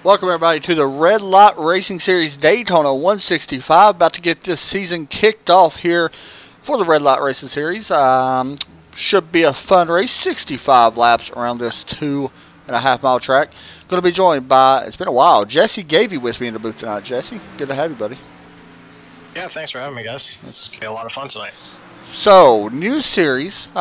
Welcome everybody to the Red Lot Racing Series Daytona 165. About to get this season kicked off here for the Red Lot Racing Series. Should be a fun race. 65 laps around this 2.5 mile track. Going to be joined by, it's been a while, Jesse Gavey with me in the booth tonight. Jesse, good to have you, buddy. Yeah, thanks for having me, guys. It's going to be a lot of fun tonight. So, new series. You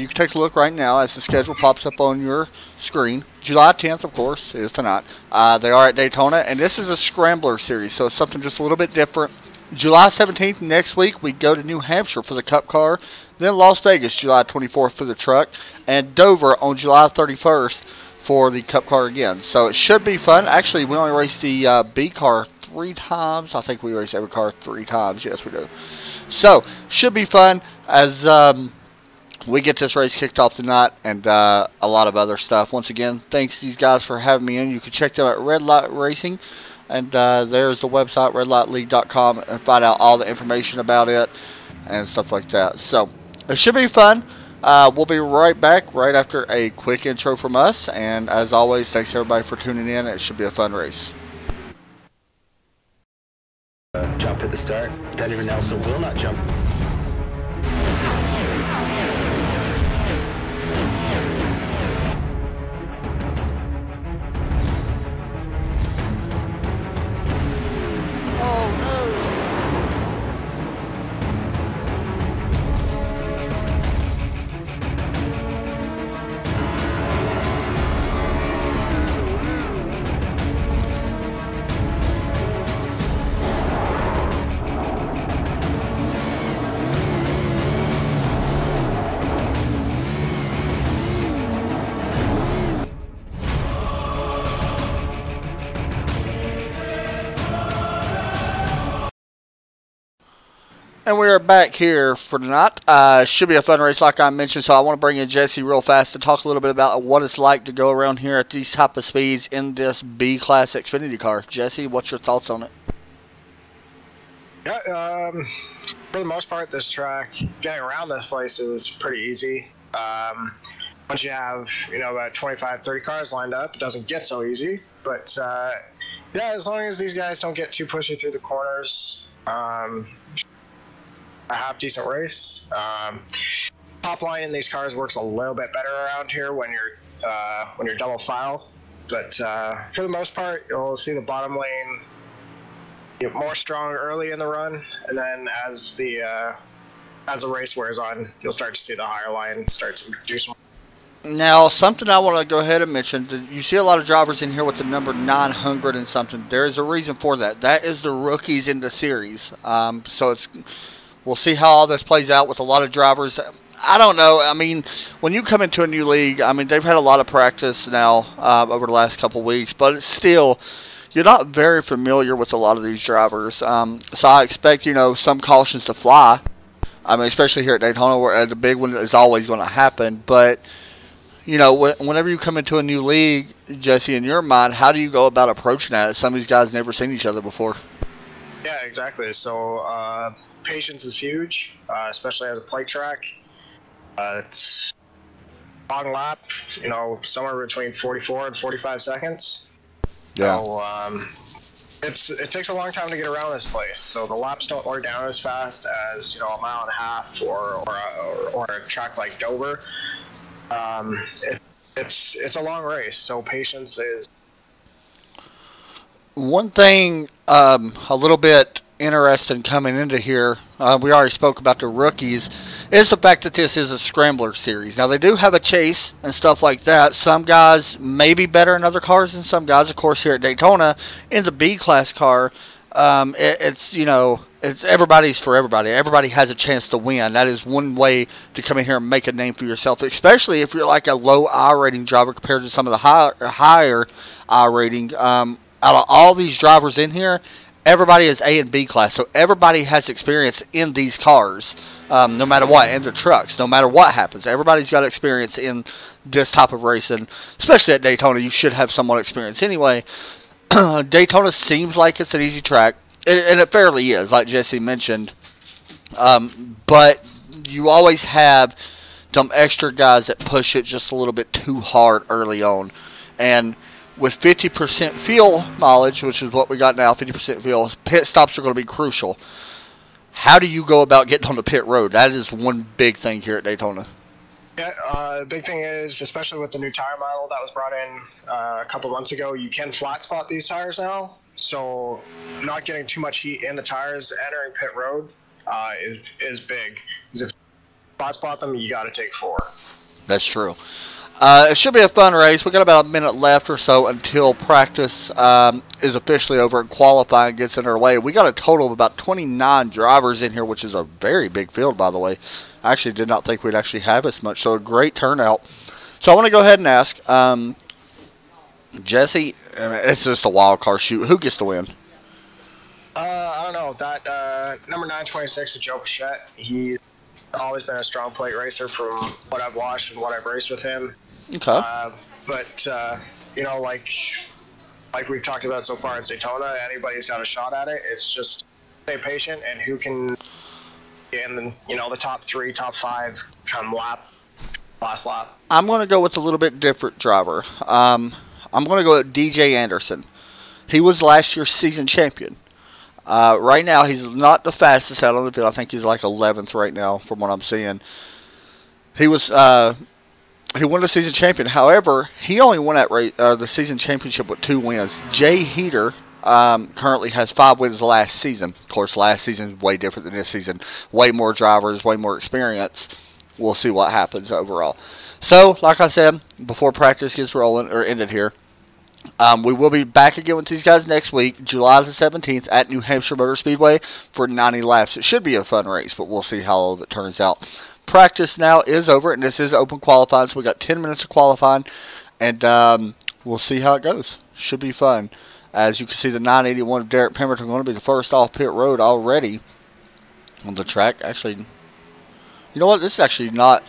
can take a look right now as the schedule pops up on your screen. July 10th, of course, is tonight. They are at Daytona, and this is a scrambler series, so it's something just a little bit different. July 17th, next week, we go to New Hampshire for the Cup car. Then Las Vegas, July 24th for the truck. And Dover on July 31st for the Cup car again. So it should be fun. Actually, we only raced the B car 3 times. I think we raced every car 3 times. Yes, we do. So, should be fun as we get this race kicked off tonight and a lot of other stuff. Once again, thanks to these guys for having me in. You can check them at Red Lot Racing. And there's the website, redlotleague.com, and find out all the information about it and stuff like that. So, it should be fun. We'll be right back right after a quick intro from us. And as always, thanks everybody for tuning in. It should be a fun race. Jump at the start. Daniel Nelson will not jump. And we are back here for tonight. Should be a fun race like I mentioned, so I want to bring in Jesse real fast to talk a little bit about what it's like to go around here at these type of speeds in this B-Class Xfinity car. Jesse, what's your thoughts on it? Yeah, for the most part, this track, getting around this place is pretty easy. Once you have, about 25, 30 cars lined up, it doesn't get so easy. But, yeah, as long as these guys don't get too pushy through the corners, a half decent race. Top line in these cars works a little bit better around here when you're double file, but for the most part, you'll see the bottom lane get more strong early in the run, and then as the race wears on, you'll start to see the higher line start to do some. Now, something I want to go ahead and mention, you see a lot of drivers in here with the number 900 and something. There is a reason for that. That is the rookies in the series. So we'll see how all this plays out with a lot of drivers. I don't know. I mean, when you come into a new league, I mean, they've had a lot of practice now over the last couple of weeks, but it's still, you're not very familiar with a lot of these drivers. So I expect, some cautions to fly. I mean, especially here at Daytona, where the big one is always going to happen. But, whenever you come into a new league, Jesse, in your mind, how do you go about approaching that? Some of these guys never seen each other before. Yeah, exactly. So, patience is huge, especially at a plate track. It's long lap, somewhere between 44 and 45 seconds. Yeah. So, it takes a long time to get around this place. So the laps don't wear down as fast as a mile and a half or a track like Dover. It's a long race, so patience is one thing. A little bit interesting coming into here, we already spoke about the rookies, is the fact that this is a scrambler series. Now, they do have a chase and stuff like that. Some guys may be better in other cars than some guys. Of course, here at Daytona, in the B-Class car, it's everybody's for everybody. Everybody has a chance to win. That is one way to come in here and make a name for yourself, especially if you're like a low I rating driver compared to some of the higher I rating. Out of all these drivers in here, everybody is A and B class, so everybody has experience in these cars, no matter what, and the trucks, no matter what happens. Everybody's got experience in this type of racing, especially at Daytona. You should have somewhat experience anyway. Daytona seems like it's an easy track, and it fairly is, like Jesse mentioned. But you always have some extra guys that push it just a little bit too hard early on. And with 50% fuel mileage, which is what we got now, 50% fuel, pit stops are going to be crucial. How do you go about getting on the pit road? That is one big thing here at Daytona. Yeah, the big thing is, especially with the new tire model that was brought in a couple months ago, you can flat spot these tires now. So not getting too much heat in the tires entering pit road is big. Because if you flat spot them, you got to take 4. That's true. It should be a fun race. We got about a minute left or so until practice is officially over and qualifying gets underway. We got a total of about 29 drivers in here, which is a very big field, by the way. I actually did not think we'd actually have as much, so a great turnout. So I want to go ahead and ask, Jesse, it's just a wild card shoot. Who gets the win? I don't know. That number 926 of Joe Pichette, he's always been a strong plate racer from what I've watched and what I've raced with him. Okay. But you know, like we've talked about so far in Daytona, anybody's got a shot at it. It's just stay patient and who can get in, the top 3, top 5 come last lap. I'm going to go with a little bit different driver. I'm going to go with DJ Anderson. He was last year's season champion. Right now, he's not the fastest out on the field. I think he's like 11th right now from what I'm seeing. He was he won the season champion. However, he only won that the season championship with 2 wins. Jay Heater currently has 5 wins last season. Of course, last season is way different than this season. Way more drivers, way more experience. We'll see what happens overall. So, like I said, before practice gets rolling or ended here, we will be back again with these guys next week, July the 17th at New Hampshire Motor Speedway for 90 laps. It should be a fun race, but we'll see how all of it turns out. Practice now is over, and this is open qualifying, so we got 10 minutes of qualifying, and we'll see how it goes. Should be fun. As you can see, the 981 of Derek Pemberton going to be the first off pit road already on the track. Actually, you know what? This is actually not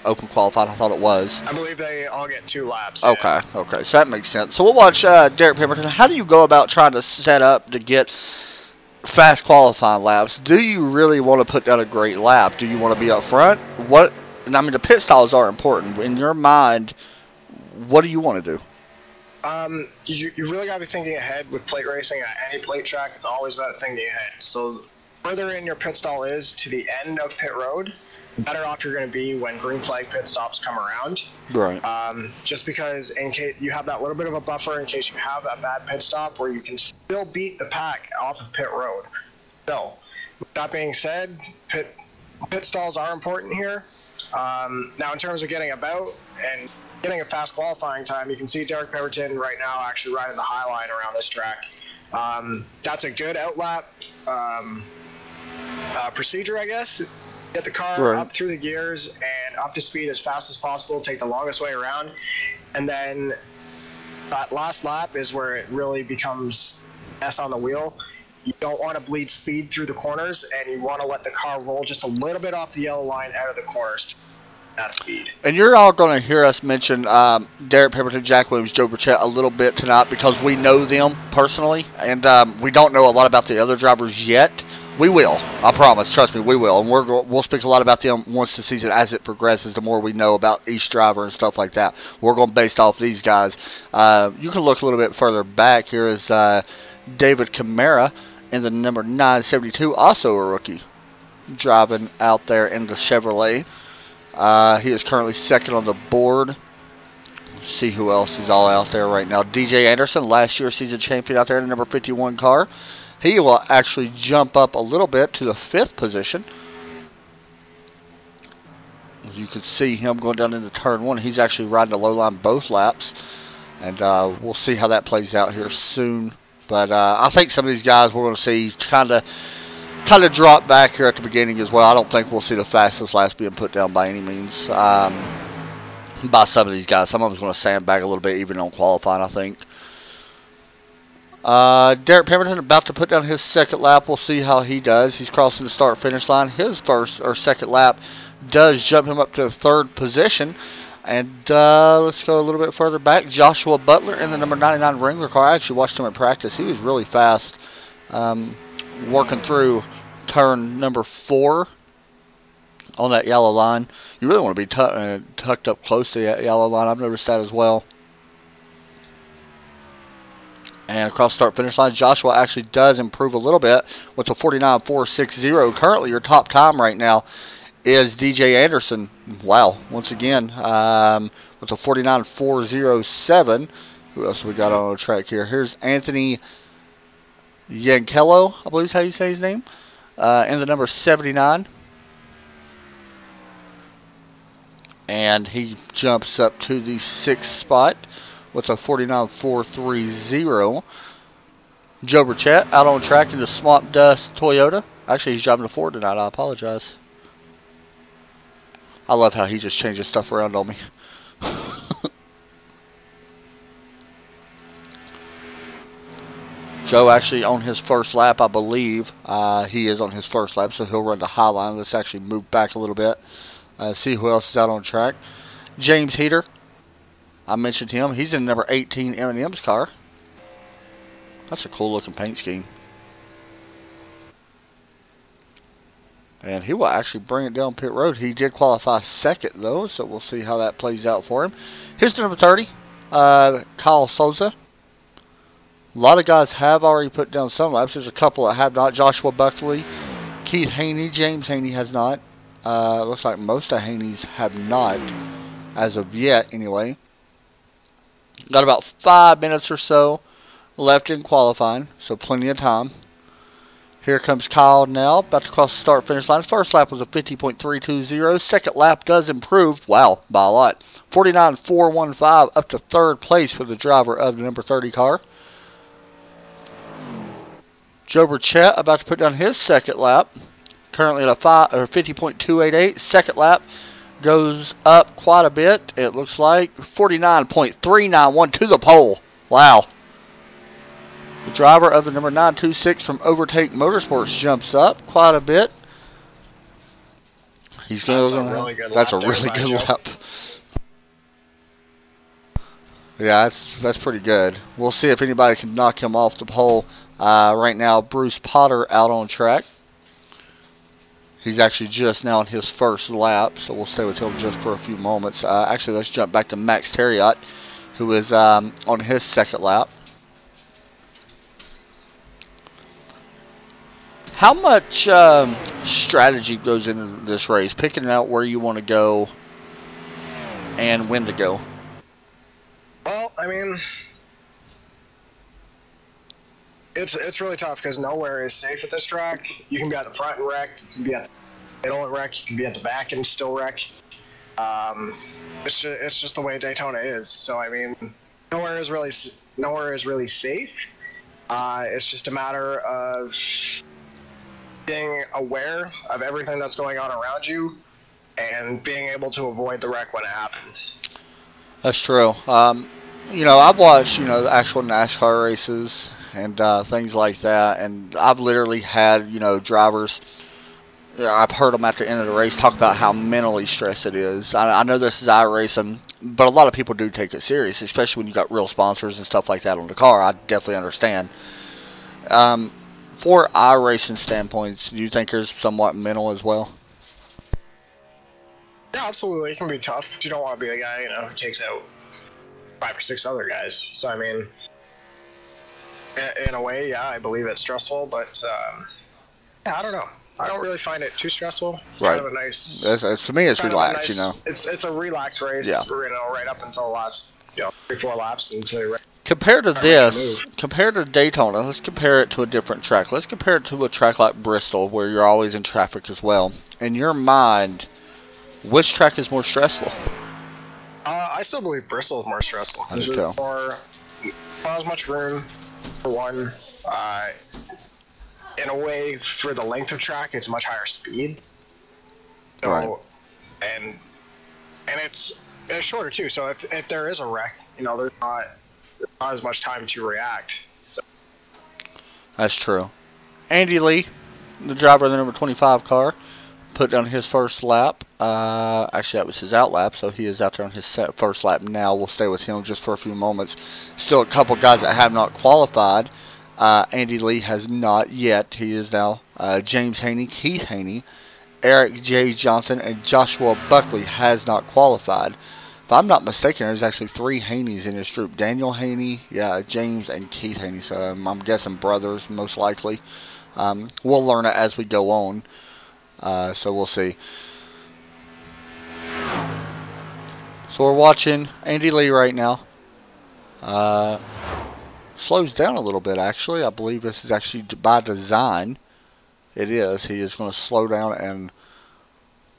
open qualifying. I thought it was. I believe they all get 2 laps. Okay, okay. So that makes sense. So we'll watch Derek Pemberton. How do you go about trying to set up to get fast qualifying laps? Do you really want to put down a great lap? Do you want to be up front? What? And I mean, the pit stalls are important. In your mind, what do you want to do? You really got to be thinking ahead with plate racing at any plate track. It's always about thinking ahead. So further in your pit stall is to the end of pit road, the better off you're going to be when green flag pit stops come around. Right. Just because in case you have that little bit of a buffer in case you have a bad pit stop where you can still beat the pack off of pit road. So, with that being said, pit stalls are important here. Now, in terms of getting about and getting a fast qualifying time, you can see Derek Pemberton right now actually riding the high line around this track. That's a good outlap procedure, I guess. Get the car up through the gears and up to speed as fast as possible, take the longest way around, and then that last lap is where it really becomes mess on the wheel. You don't want to bleed speed through the corners, and you want to let the car roll just a little bit off the yellow line out of the corners at speed. And you're all going to hear us mention Derek Pemberton, Jack Williams, Joe Burchett a little bit tonight because we know them personally, and we don't know a lot about the other drivers yet. We will. I promise. Trust me, we will. And we'll speak a lot about them once the season, as it progresses, the more we know about each driver and stuff like that. We're going to base off these guys. You can look a little bit further back. Here is David Camara in the number 972, also a rookie, driving out there in the Chevrolet. He is currently second on the board. Let's see who else is all out there right now. DJ Anderson, last year's season champion out there in the number 51 car. He will actually jump up a little bit to the 5th position. You can see him going down into turn 1. He's actually riding the low line both laps. And we'll see how that plays out here soon. But I think some of these guys we're going to see kind of drop back here at the beginning as well. I don't think we'll see the fastest laps being put down by any means by some of these guys. Some of them's going to sandbag a little bit even on qualifying, I think. Derek Pemberton about to put down his 2nd lap. We'll see how he does. He's crossing the start-finish line. His 1st or 2nd lap does jump him up to the 3rd position. And let's go a little bit further back. Joshua Butler in the number 99 Wrangler car. I actually watched him in practice. He was really fast working through turn number 4 on that yellow line. You really want to be tucked up close to that yellow line. I've noticed that as well. And across start finish line, Joshua actually does improve a little bit with the 49.460. Currently, your top time right now is DJ Anderson. Wow, once again, with the 49.407. Who else we got on the track here? Here's Anthony Yankello, I believe is how you say his name, in the number 79. And he jumps up to the 6th spot with a 49.430. Joe Burchett out on track in the Swamp Dust Toyota. Actually, he's driving the Ford tonight. I apologize. I love how he just changes stuff around on me. Joe actually on his first lap, I believe. He is on his first lap, so he'll run the high line. Let's actually move back a little bit. See who else is out on track. James Heater. I mentioned him. He's in number 18 M&M's car. That's a cool looking paint scheme. And he will actually bring it down pit road. He did qualify second, though, so we'll see how that plays out for him. Here's the number 30, Kyle Souza. A lot of guys have already put down some laps. There's a couple that have not. Joshua Buckley, Keith Haney, James Haney has not. Looks like most of Haney's have not, as of yet, anyway. Got about 5 minutes or so left in qualifying, so plenty of time. Here comes Kyle now, about to cross the start-finish line. First lap was a 50.320. Second lap does improve, wow, by a lot. 49.415 up to third place for the driver of the number 30 car. Joe Burchett about to put down his second lap. Currently at a 50.288. Second lap goes up quite a bit. It looks like 49.391 to the pole. Wow. The driver of the number 926 from Overtake Motorsports jumps up quite a bit. He's going to. That's a really good lap. Yeah, that's pretty good. We'll see if anybody can knock him off the pole. Right now, Bruce Potter out on track. He's actually just now on his first lap, so we'll stay with him just for a few moments. Actually, let's jump back to Max Terriot, who is on his second lap. How much strategy goes into this race? Picking out where you want to go and when to go. Well, I mean, it's really tough because nowhere is safe at this track. You can be at the front and wreck. You can be at the middle and wreck. You can be at the back and still wreck. It's just the way Daytona is. So I mean, nowhere is really safe. It's just a matter of being aware of everything that's going on around you and being able to avoid the wreck when it happens. That's true. You know, I've watched, the actual NASCAR races and things like that, and I've literally had, drivers, I've heard them at the end of the race talk about how mentally stressed it is. I know this is iRacing, but a lot of people do take it serious, especially when you got real sponsors and stuff like that on the car. I definitely understand. For iRacing standpoints, do you think there's somewhat mental as well? Yeah, absolutely. It can be tough. You don't want to be the guy, who takes out 5 or 6 other guys. So, I mean, in a way, yeah, I believe it's stressful, but, yeah, I don't know. I don't really find it too stressful. It's right. Kind of a nice... For me, it's relaxed, It's a relaxed race, yeah. Right up until the last, 3-4 laps until you're ready. Compared to this, compared to Daytona, let's compare it to a different track. Let's compare it to a track like Bristol, where you're always in traffic as well. In your mind, which track is more stressful? I still believe Bristol is more stressful. I do too. Not as much room, for one. In a way, for the length of track, it's much higher speed. So, right. And it's shorter too. So if there is a wreck, there's not as much time to react. So. That's true. Andy Lee, the driver of the number 25 car, put down his first lap. Actually, that was his out lap, so he is out there on his first lap now. We'll stay with him just for a few moments. Still a couple guys that have not qualified. Andy Lee has not yet. He is now James Haney, Keith Haney, Eric J. Johnson, and Joshua Buckley has not qualified. If I'm not mistaken, there's actually 3 Haneys in this group. Daniel Haney, yeah, James, and Keith Haney. So I'm guessing brothers, most likely. We'll learn it as we go on. So we'll see. So we're watching Andy Lee right now. Slows down a little bit, actually. I believe this is actually by design. It is. He is going to slow down and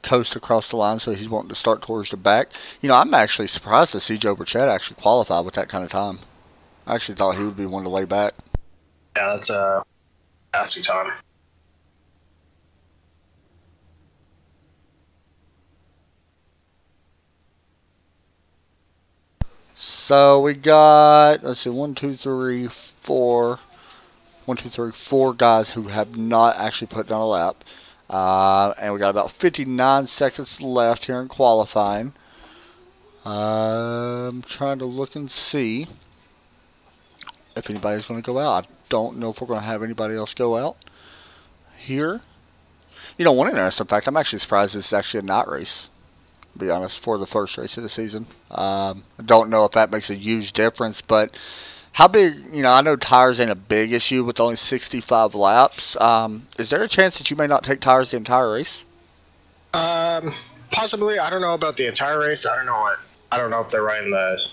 coast across the line, so he's wanting to start towards the back. You know, I'm actually surprised to see Joe Burchett actually qualify with that kind of time. I actually thought he would be one to lay back. Yeah, that's a fantastic time. So we got, let's see, 1, 2, 3, 4. 1, 2, 3, 4 guys who have not actually put down a lap. And we got about 59 seconds left here in qualifying. I'm trying to look and see if anybody's going to go out. I don't know if we're going to have anybody else go out here. You know, one interesting fact, I'm actually surprised this is actually a night race, to be honest, for the first race of the season. I don't know if that makes a huge difference, but how big, you know, I know tires ain't a big issue with only 65 laps. Is there a chance that you may not take tires the entire race? Possibly. I don't know about the entire race. I don't know if they're running the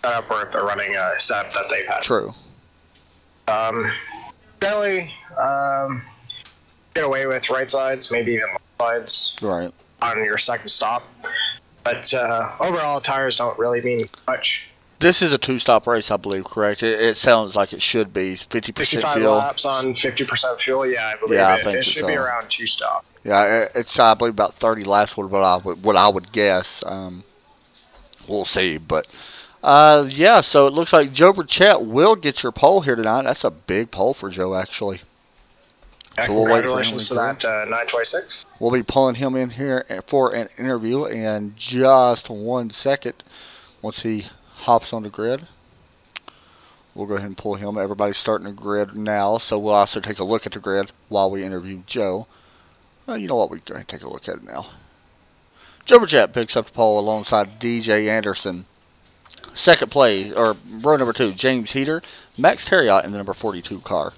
setup or if they're running a setup that they've had. True. Generally, get away with right sides, maybe even left sides. Right. On your second stop. But overall, tires don't really mean much. This is a 2-stop race, I believe, correct? It sounds like it should be 50% 65 fuel. laps on 50% fuel, yeah, I believe I it. think It should so. be around 2 stops. Yeah, it's I believe about 30 laps what I would guess. We'll see, but yeah. So it looks like Joe Burchett will get your pole here tonight. That's a big pole for Joe, actually. Yeah, So we'll congratulations to that 926. We'll be pulling him in here for an interview in just 1 second once he hops on the grid. We'll go ahead and pull him. Everybody's starting the grid now, so we'll also take a look at the grid while we interview Joe. Well, you know what? We go ahead and take a look at it now. Joe Burchett picks up the pole alongside DJ Anderson. Second place, or row number 2, James Heater, Max Terriot in the number 42 car.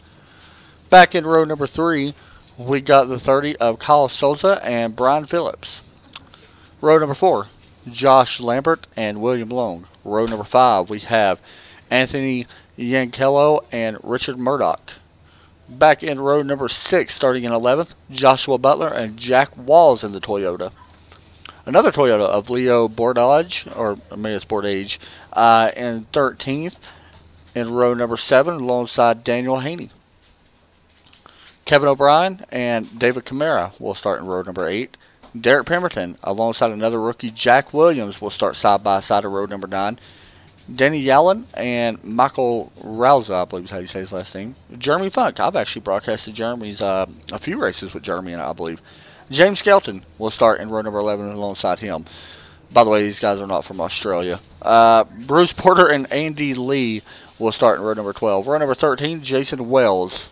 Back in row number 3, we got the 30 of Kyle Souza and Brian Phillips. Row number 4, Josh Lambert and William Long. Row number 5, we have Anthony Yankello and Richard Murdoch. Back in row number 6, starting in 11th, Joshua Butler and Jack Walls in the Toyota. Another Toyota of Leo Bordage, or maybe it's Bordage, in 13th in row number 7 alongside Daniel Haney. Kevin O'Brien and David Camara will start in row number 8. Derek Pemberton alongside another rookie, Jack Williams, will start side by side of row number 9. Denny Yallen and Michael Rauza, I believe is how you say his last name. Jeremy Funk. I've actually broadcasted Jeremy's a few races with Jeremy, I believe. James Skelton will start in row number 11 alongside him. By the way, these guys are not from Australia. Bruce Porter and Andy Lee will start in row number 12. Row number 13, Jason Wells.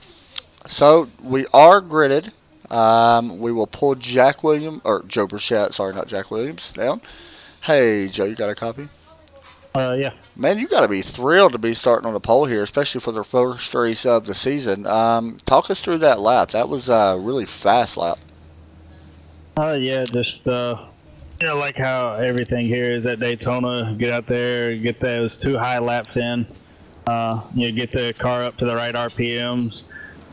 So we are gridded. We will pull Joe Burchett, sorry, not Jack Williams, down. Hey, Joe, you got a copy? Yeah. Man, you got to be thrilled to be starting on the pole here, especially for the first race of the season. Talk us through that lap. That was a really fast lap. Yeah, just like how everything here is at Daytona. Get out there, get those 2 high laps in. Get the car up to the right RPMs,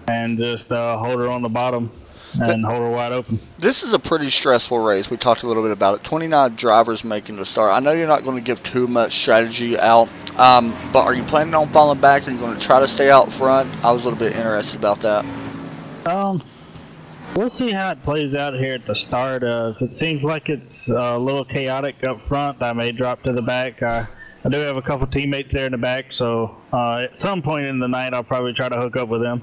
and just hold her on the bottom and hold her wide open. This is a pretty stressful race. We talked a little bit about it. 29 drivers making the start. I know you're not going to give too much strategy out, but are you planning on falling back? Are you going to try to stay out front? I was a little bit interested about that. We'll see how it plays out here at the start. If it seems like it's a little chaotic up front, I may drop to the back. I do have a couple teammates there in the back, so at some point in the night I'll probably try to hook up with them.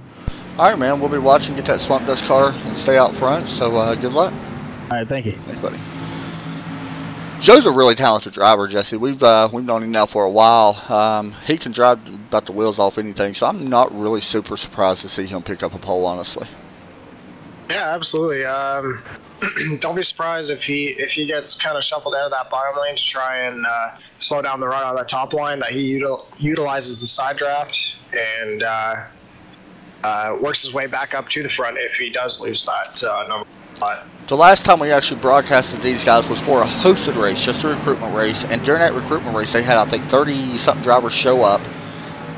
All right, man. We'll be watching. Get that Swamp Dust car and stay out front. So good luck. All right, thank you. Thanks, buddy. Joe's a really talented driver, Jesse. We've known him now for a while. He can drive about the wheels off anything, so I'm not really super surprised to see him pick up a pole, honestly. Yeah, absolutely. Don't be surprised if he gets kind of shuffled out of that bottom lane to try and slow down the run on the top line. That he utilizes the side draft and works his way back up to the front if he does lose that number spot. The last time we actually broadcasted these guys was for a hosted race, just a recruitment race. And during that recruitment race, they had, I think, 30-something drivers show up,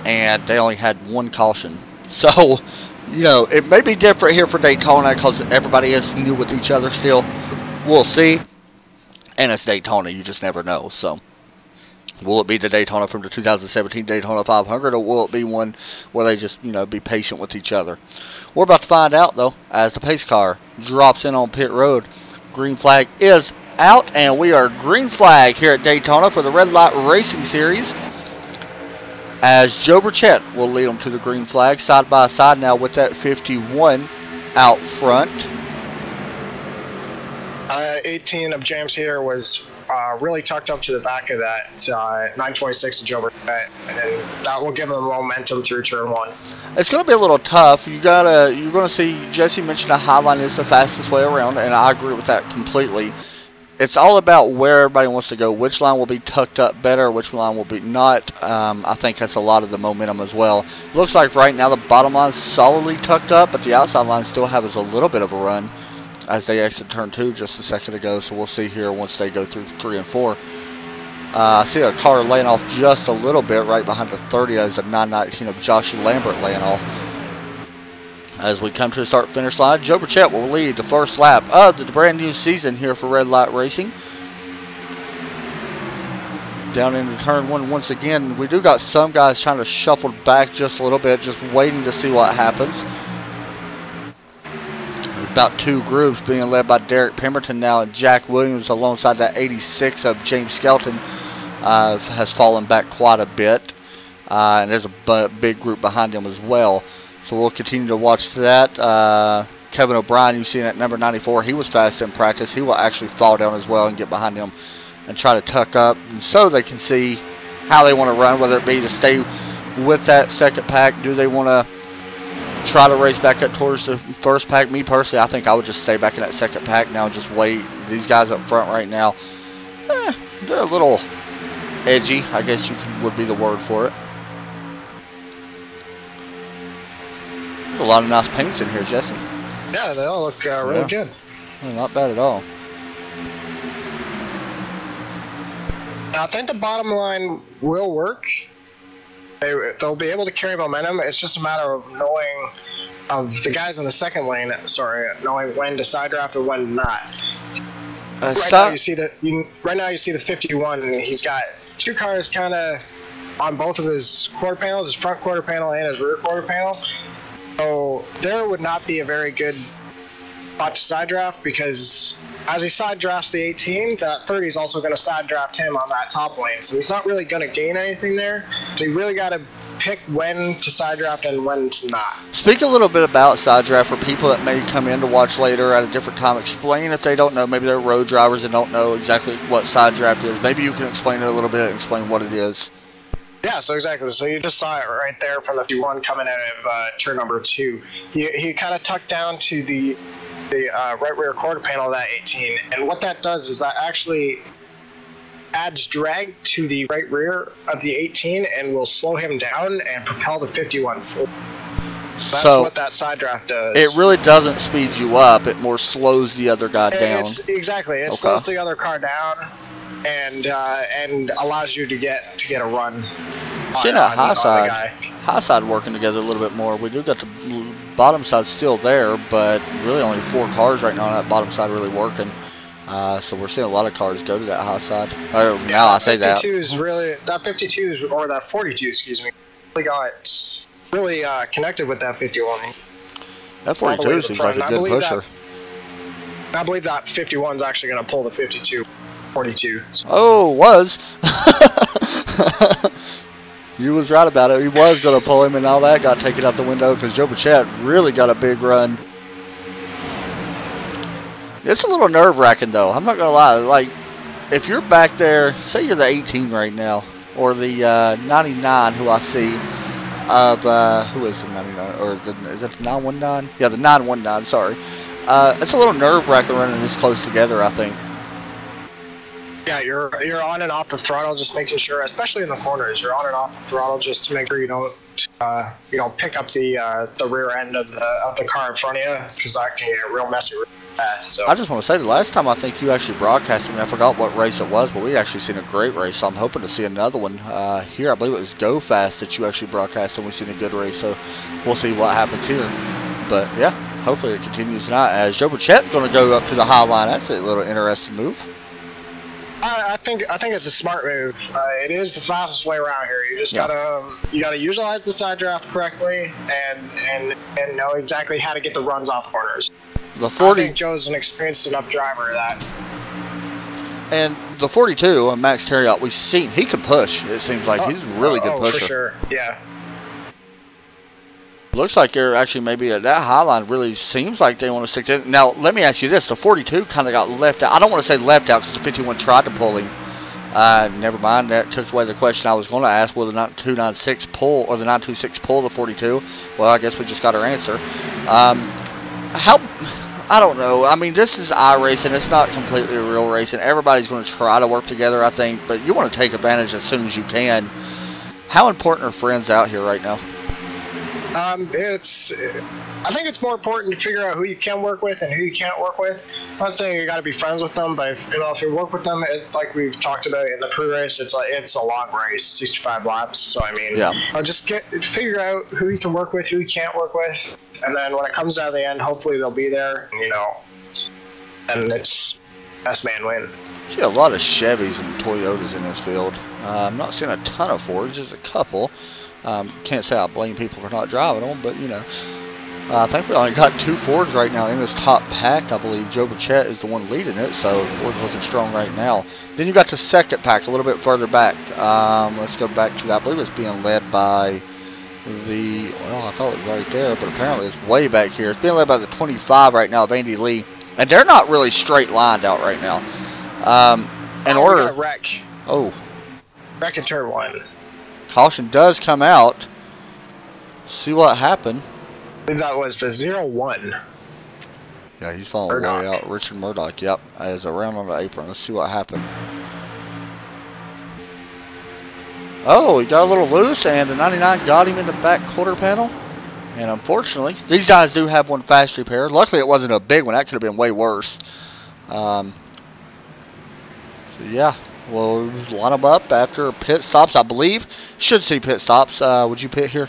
and they only had one caution. So, you know, it may be different here for Daytona because everybody is new with each other still. We'll see. And it's Daytona. You just never know. So, will it be the Daytona from the 2017 Daytona 500, or will it be one where they just, you know, be patient with each other? We're about to find out, though, as the pace car drops in on pit road. Green flag is out, and we are green flag here at Daytona for the Red Light Racing Series, as Joe Burchett will lead them to the green flag side by side now with that 51 out front. 18 of James Heater was really tucked up to the back of that 926 of Joe Burchett, and that will give them momentum through turn 1. It's going to be a little tough. You're going to see, Jesse mentioned a high line is the fastest way around, and I agree with that completely. It's all about where everybody wants to go. Which line will be tucked up better, which line will be not. I think that's a lot of the momentum as well. Looks like right now the bottom line is solidly tucked up, but the outside line still has a little bit of a run as they exit turn 2 just a second ago. So we'll see here once they go through 3 and 4. I see a car laying off just a little bit right behind the 30 as the 919 of Joshua Lambert laying off. As we come to the start-finish line, Joe Burchett will lead the first lap of the brand new season here for Red Light Racing. Down into turn 1 once again. We do got some guys trying to shuffle back just a little bit, just waiting to see what happens. About 2 groups being led by Derek Pemberton now, and Jack Williams alongside that 86 of James Skelton has fallen back quite a bit. And there's a big group behind him as well. So we'll continue to watch that. Kevin O'Brien, you see at number 94, he was fast in practice. He will actually fall down as well and get behind him and try to tuck up, and so they can see how they want to run, whether it be to stay with that second pack. Do they want to try to race back up towards the first pack? Me personally, I think I would just stay back in that second pack now and just wait. These guys up front right now, they're a little edgy, I guess would be the word for it. A lot of nice paints in here, Jesse. Yeah, they all look really good. Yeah, not bad at all. I think the bottom line will work. They'll be able to carry momentum. It's just a matter of knowing of the guys in the second lane. Knowing when to side draft and when not. Right now you see the 51, and he's got 2 cars kind of on both of his quarter panels, his front quarter panel and his rear quarter panel. So there would not be a very good spot to side draft, because as he side drafts the 18, that 30 is also going to side draft him on that top lane. So he's not really going to gain anything there. So you really got to pick when to side draft and when to not. Speak a little bit about side draft for people that may come in to watch later at a different time. Explain if they don't know. Maybe they're road drivers and don't know exactly what side draft is. Maybe you can explain it a little bit and explain what it is. Yeah, so exactly. So you just saw it right there from the 51 coming out of turn number 2. He kind of tucked down to the right rear quarter panel of that 18, and what that does is that actually adds drag to the right rear of the 18 and will slow him down and propel the 51 forward. That's what that side draft does. It really doesn't speed you up. It more slows the other guy down. Exactly. It slows the other car down and allows you to get a run. Seeing that high side working together a little bit more. We do got the bottom side still there, but really only 4 cars right now on that bottom side really working. So we're seeing a lot of cars go to that high side. Now I say that. 52 is really, that 52 or that 42, excuse me, really connected with that 51. That 42 seems like a good pusher. I believe that 51 is actually going to pull the 42. So. Oh, was. You was right about it. He was going to pull him, and all that got taken out the window because Joe Burchett really got a big run. It's a little nerve-wracking, though. I'm not going to lie. Like, if you're back there, say you're the 18 right now, or the 99 who I see of, who is the 99? Or is it the 919? Yeah, the 919, sorry. It's a little nerve-wracking running this close together, I think. Yeah, you're on and off the throttle, just making sure, especially in the corners, you're on and off the throttle just to make sure you don't pick up the rear end of the car in front of you, because that can get real messy real fast. So I just want to say, the last time I think you actually broadcasted me, I forgot what race it was, but we actually seen a great race, so I'm hoping to see another one here. I believe it was Go Fast that you actually broadcast, and we've seen a good race, so we'll see what happens here. But yeah, hopefully it continues tonight, as Joe Burchett's going to go up to the high line. That's a little interesting move. I think it's a smart move. It is the fastest way around here. You just gotta utilize the side draft correctly and know exactly how to get the runs off corners. The 40. I think Joe's an experienced enough driver of that. And the 42, Max Terriot, we've seen he can push. It seems like he's a really good pusher. For sure. Yeah. Looks like they're actually maybe that high line really seems like they want to stick to it. Now, let me ask you this. The 42 kind of got left out. I don't want to say left out because the 51 tried to pull him. Never mind. That took away the question I was going to ask. Will the 296 pull or the 926 pull the 42? Well, I guess we just got our answer. I don't know. I mean, this is iRacing. It's not completely real racing. Everybody's going to try to work together, I think. But you want to take advantage as soon as you can. How important are friends out here right now? I think it's more important to figure out who you can work with and who you can't work with. I'm not saying you got to be friends with them, but if you work with them, like we've talked about in the pre-race, it's a long race, 65 laps. So I mean, just figure out who you can work with, who you can't work with, and then when it comes down to the end, hopefully they'll be there. And it's best man win. I see a lot of Chevys and Toyotas in this field. I'm not seeing a ton of Fords, just a couple. Can't say I blame people for not driving them, but I think we only got 2 Fords right now in this top pack. I believe Joe Burchett is the one leading it, so Ford's looking strong right now. Then you got the second pack a little bit further back. Let's go back to that. I believe it's being led by I thought it was right there, but apparently it's way back here. It's being led by the 25 right now of Andy Lee, and they're not really straight lined out right now. We got wreck. Wreck in turn 1. Caution does come out. See what happened. I believe that was the 0-1. Yeah, he's falling way out. Richard Murdoch, yep, is around on the apron. Let's see what happened. Oh, he got a little loose, and the 99 got him in the back quarter panel. And unfortunately, these guys do have one fast repair. Luckily, it wasn't a big one. That could have been way worse. So, yeah. We'll line them up after pit stops, I believe. Should see pit stops. Would you pit here?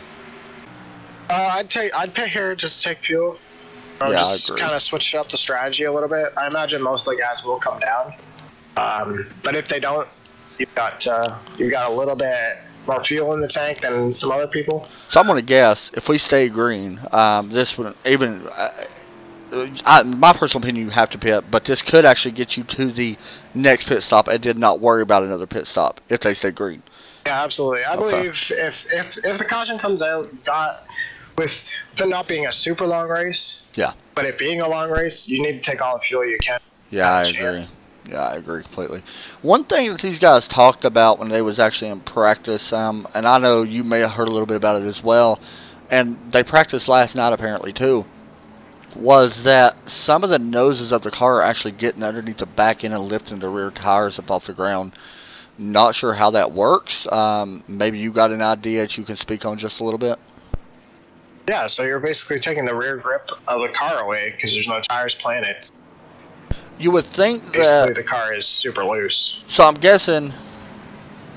I'd pit here just to take fuel. Just kind of switch up the strategy a little bit. I imagine most of the guys will come down. But if they don't, you've got a little bit more fuel in the tank than some other people. So I'm going to guess if we stay green, this would even. My personal opinion, you have to pit, but this could actually get you to the next pit stop and did not worry about another pit stop if they stay green. Yeah, absolutely. I believe if the caution comes out, with it not being a super long race, but it being a long race, you need to take all the fuel you can. Yeah, I agree. Yeah, I agree completely. One thing that these guys talked about when they was actually in practice, and I know you may have heard a little bit about it as well, and they practiced last night apparently too, was that some of the noses of the car are actually getting underneath the back end and lifting the rear tires up off the ground. Not sure how that works. Maybe you got an idea that you can speak on just a little bit? Yeah, so you're basically taking the rear grip of the car away because there's no tires playing it. You would think that... Basically, the car is super loose. So I'm guessing...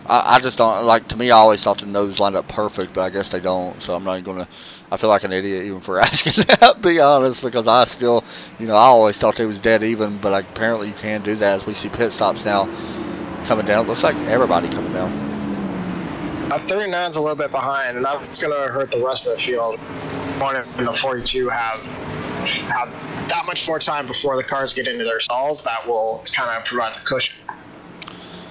I just don't... Like, to me, I always thought the nose lined up perfect, but I guess they don't, so I'm not going to... I feel like an idiot even for asking that, to be honest, because I still, I always thought they was dead even, but apparently you can do that as we see pit stops now coming down. It looks like everybody coming down. 39's a little bit behind, and that's going to hurt the rest of the field. One and the 42 have that much more time before the cars get into their stalls. That will kind of provide a cushion.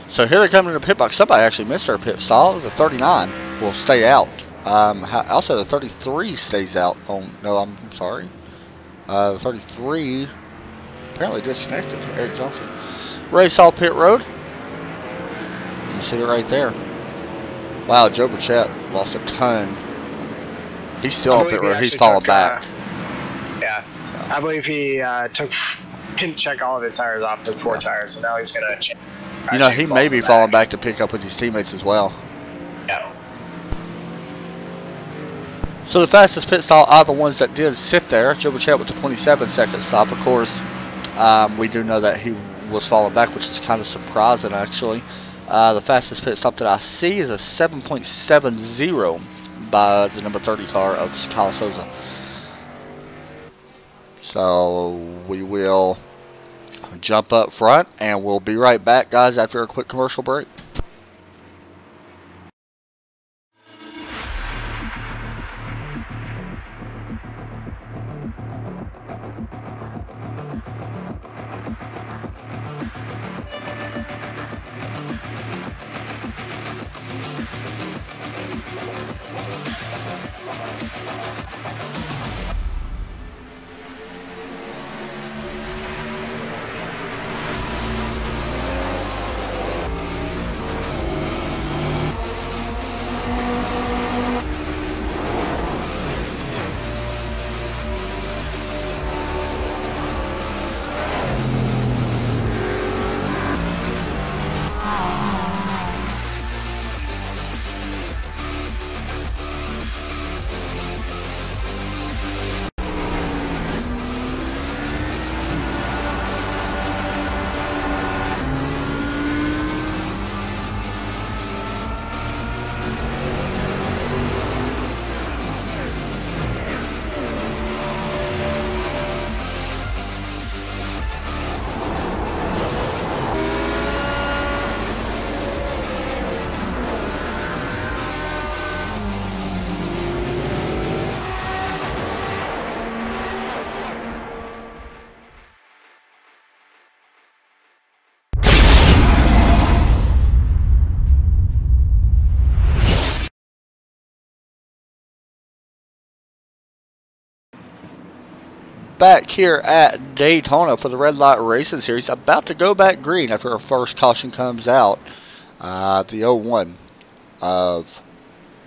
So here they come into the pit box. Somebody actually missed their pit stall. The 39 will stay out. Also, the 33 stays out. Oh, no, I'm sorry. The 33 apparently disconnected. Eric Johnson. Race all pit road. You see it right there. Wow, Joe Burchett lost a ton. He's still on pit road. He's falling back. Yeah. I believe he didn't check all of his tires off, took 4 tires, so now he's going to change. You know, he may be falling back to pick up with his teammates as well. Yeah. So the fastest pit stop are the ones that did sit there. Joe Burchett with the 27-second stop. Of course, we do know that he was falling back, which is kind of surprising, actually. The fastest pit stop that I see is a 7.70 by the number 30 car of Kyle Souza. So we will jump up front, and we'll be right back, guys, after a quick commercial break. Back here at Daytona for the Red Light Racing Series, about to go back green after our first caution comes out. The 0-1 of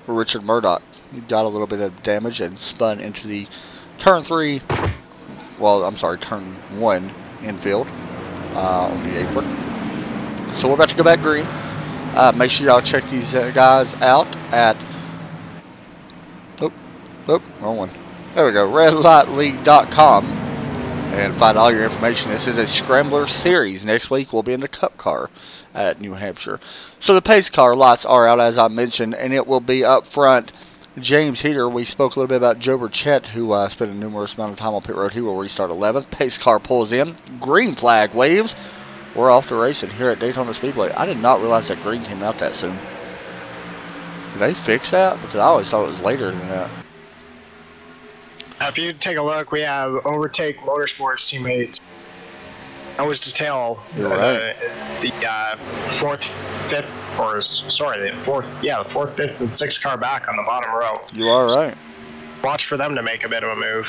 Richard Murdoch. He got a little bit of damage and spun into the turn 1 infield on the apron. So we're about to go back green. Make sure y'all check these guys out at wrong one. There we go, redlightleague.com, and find all your information. This is a Scrambler Series. Next week we'll be in the Cup car at New Hampshire. So the pace car lots are out, as I mentioned, and it will be up front. James Heater, we spoke a little bit about Joe Burchett, who spent a numerous amount of time on pit road. He will restart 11th. Pace car pulls in. Green flag waves. We're off to racing here at Daytona Speedway. I did not realize that green came out that soon. Did they fix that? Because I always thought it was later than that. If you take a look, we have Overtake Motorsports teammates. That was to tail You're right. the fourth, fifth, and sixth car back on the bottom row. You are right. Watch for them to make a bit of a move.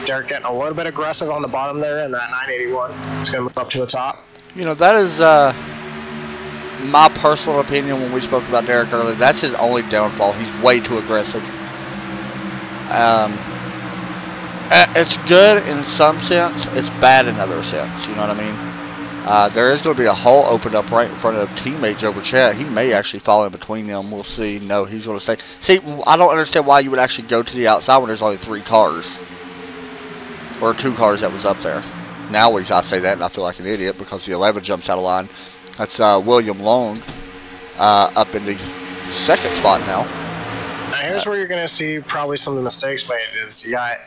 Derek getting a little bit aggressive on the bottom there in that 981. It's going to move up to the top. You know, that is my personal opinion when we spoke about Derek earlier. That's his only downfall. He's way too aggressive. It's good in some sense. It's bad in other sense. You know what I mean? There is going to be a hole opened up right in front of teammate Joe Burchett. He may actually fall in between them. We'll see. No, he's going to stay. See, I don't understand why you would actually go to the outside when there's only 3 cars. Or 2 cars that was up there. Now I say that and I feel like an idiot because the 11 jumps out of line. That's William Long up in the 2nd spot now. Now here's where you're going to see probably some of the mistakes made is you got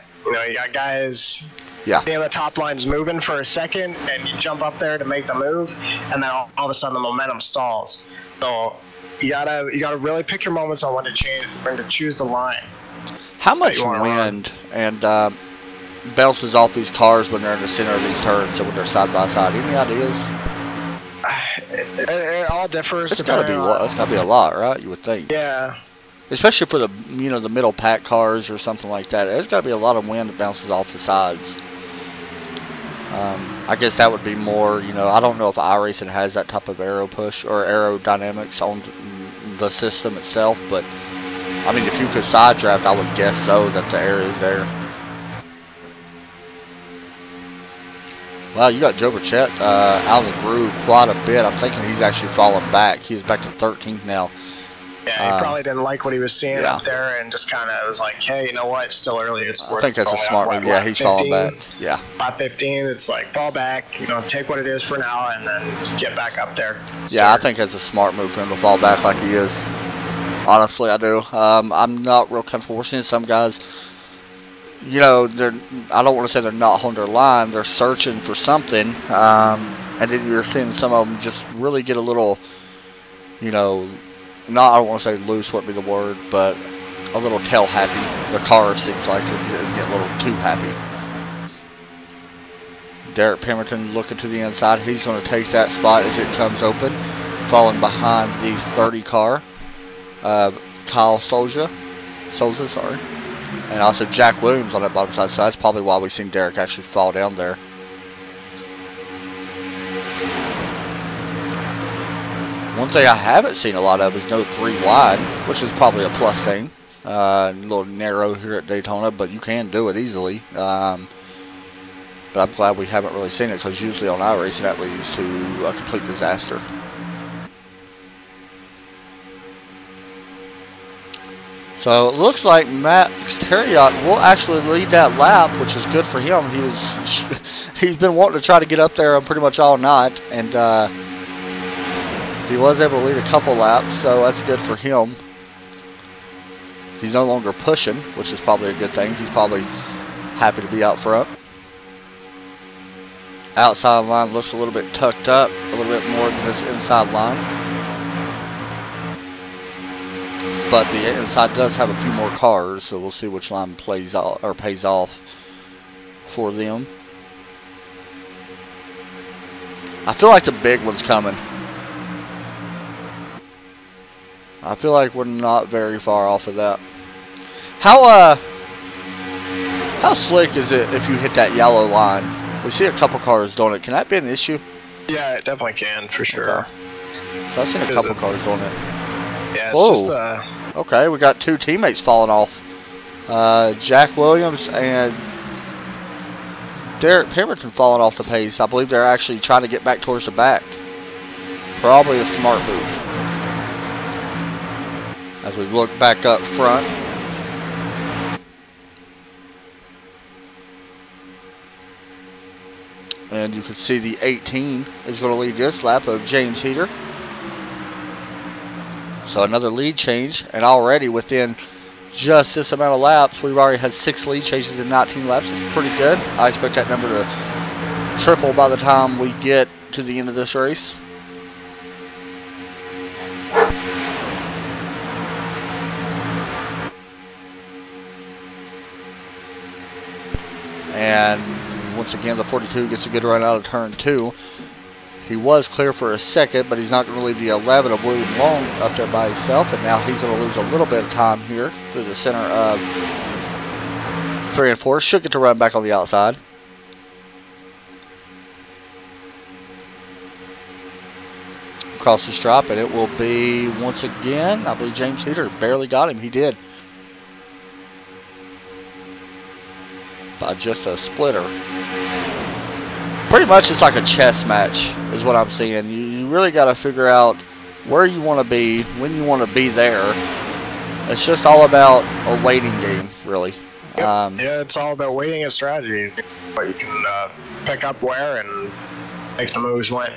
guys the top line's moving for a second and you jump up there to make the move and then all of a sudden the momentum stalls. So you gotta really pick your moments on when to choose the line. How much wind and bounces off these cars when they're in the center of these turns and when they're side by side? Any ideas? It all differs. It's gotta be a lot, right? You would think. Yeah. Especially for the the middle pack cars or something like that. There's got to be a lot of wind that bounces off the sides. I guess that would be more, I don't know if iRacing has that type of aero push or aerodynamics on the system itself, but I mean, if you could side draft, I would guess so that the air is there. Wow, you got Joe Burchett out of the groove quite a bit. I'm thinking he's actually falling back. He's back to 13th now. Yeah, he probably didn't like what he was seeing yeah. up there and just kind of was like, hey, you know what? It's still early. It's I think that's a smart move. Yeah, he's falling back. Yeah. 5:15. It's like, fall back, take what it is for now and then get back up there. Yeah, I think that's a smart move for him to fall back like he is. Honestly, I do. I'm not real comfortable. We're seeing some guys, I don't want to say they're not holding their line. They're searching for something. And then you're seeing some of them just really get a little, I don't want to say loose wouldn't be the word, but a little tail happy. The car seems like it's getting a little too happy. Derek Pemberton looking to the inside. He's going to take that spot as it comes open, falling behind the 30 car. Kyle Souza, and also Jack Williams on that bottom side. So that's probably why we've seen Derek actually fall down there. One thing I haven't seen a lot of is no 3 wide, which is probably a plus thing. A little narrow here at Daytona, but you can do it easily. But I'm glad we haven't really seen it, because usually on iRacing that leads to a complete disaster. So it looks like Max Terriot will actually lead that lap, which is good for him. He's been wanting to try to get up there pretty much all night, and he was able to lead a couple laps, so that's good for him. He's no longer pushing, which is probably a good thing. He's probably happy to be out front. Outside line looks a little bit tucked up, a little bit more than this inside line. But the inside does have a few more cars, so we'll see which line pays off for them. I feel like the big one's coming. I feel like we're not very far off of that. How slick is it if you hit that yellow line? We see a couple cars doing it. Can that be an issue? Yeah, it definitely can, for sure. Okay. So I've seen a couple cars doing it. Yeah, it's Whoa. just okay, we got 2 teammates falling off. Jack Williams and Derek Pemberton falling off the pace. I believe they're actually trying to get back towards the back. Probably a smart move. As we look back up front. And you can see the 18 is going to lead this lap of James Heater. So another lead change, and already within just this amount of laps, we've already had 6 lead changes in 19 laps. It's pretty good. I expect that number to triple by the time we get to the end of this race. And once again, the 42 gets a good run out of turn 2. He was clear for a second, but he's not going to leave the 11 of William Long up there by himself. And now he's going to lose a little bit of time here through the center of 3 and 4. Should get to run back on the outside. Across the stripe, and it will be, once again, I believe James Heater barely got him. He did. By just a splitter. Pretty much it's like a chess match is what I'm seeing. You really got to figure out where you want to be, when you want to be there. It's just all about a waiting game, really. Yep. Yeah, it's all about waiting and strategy. But you can pick up where and make the moves when.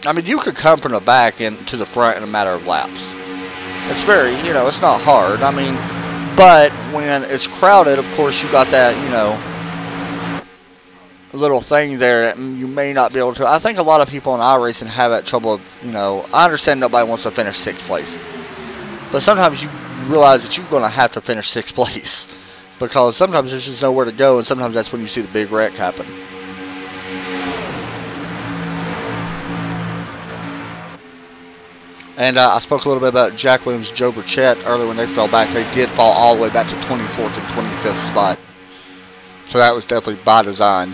I mean, you could come from the back and to the front in a matter of laps. It's very, it's not hard. I mean, but when it's crowded, of course, you got that, little thing there that you may not be able to. I think a lot of people in iRacing have that trouble of, I understand nobody wants to finish 6th place. But sometimes you realize that you're going to have to finish 6th place. Because sometimes there's just nowhere to go, and sometimes that's when you see the big wreck happen. And I spoke a little bit about Jack Williams, Joe Burchett earlier when they fell back. They did fall all the way back to 24th and 25th spot. So that was definitely by design.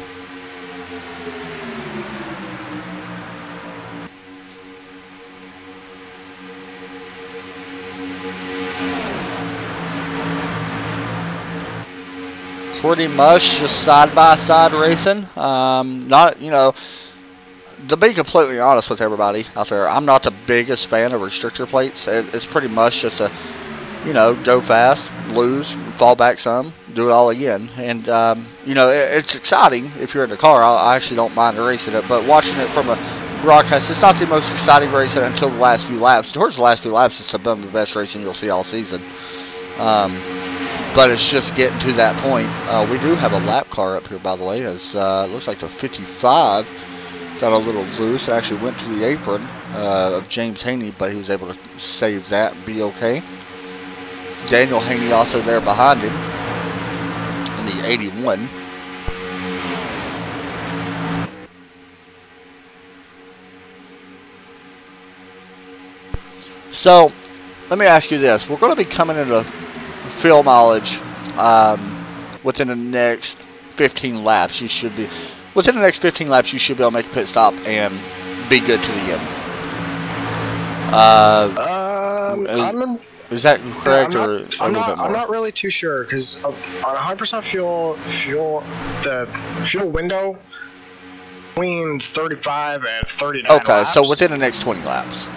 pretty much just side-by-side racing. Not, you know, to be completely honest with everybody out there, I'm not the biggest fan of restrictor plates. It's pretty much just a, you know, go fast, lose, fall back some, do it all again. And, you know, it's exciting if you're in the car. I actually don't mind racing it, but watching it from a broadcast, it's not the most exciting racing until the last few laps. Towards the last few laps, it's some of the best racing you'll see all season. But it's just getting to that point. We do have a lap car up here, by the way. It looks like the 55 got a little loose. It actually went to the apron of James Haney, but he was able to save that and be okay. Daniel Haney also there behind him in the 81. So, let me ask you this. We're going to be coming into fuel mileage within the next 15 laps. Within the next 15 laps, you should be able to make a pit stop and be good to the end. Is that correct, I'm not really too sure, because on 100% fuel, the fuel window between 35 and 39 Okay, laps. so within the next 20 laps,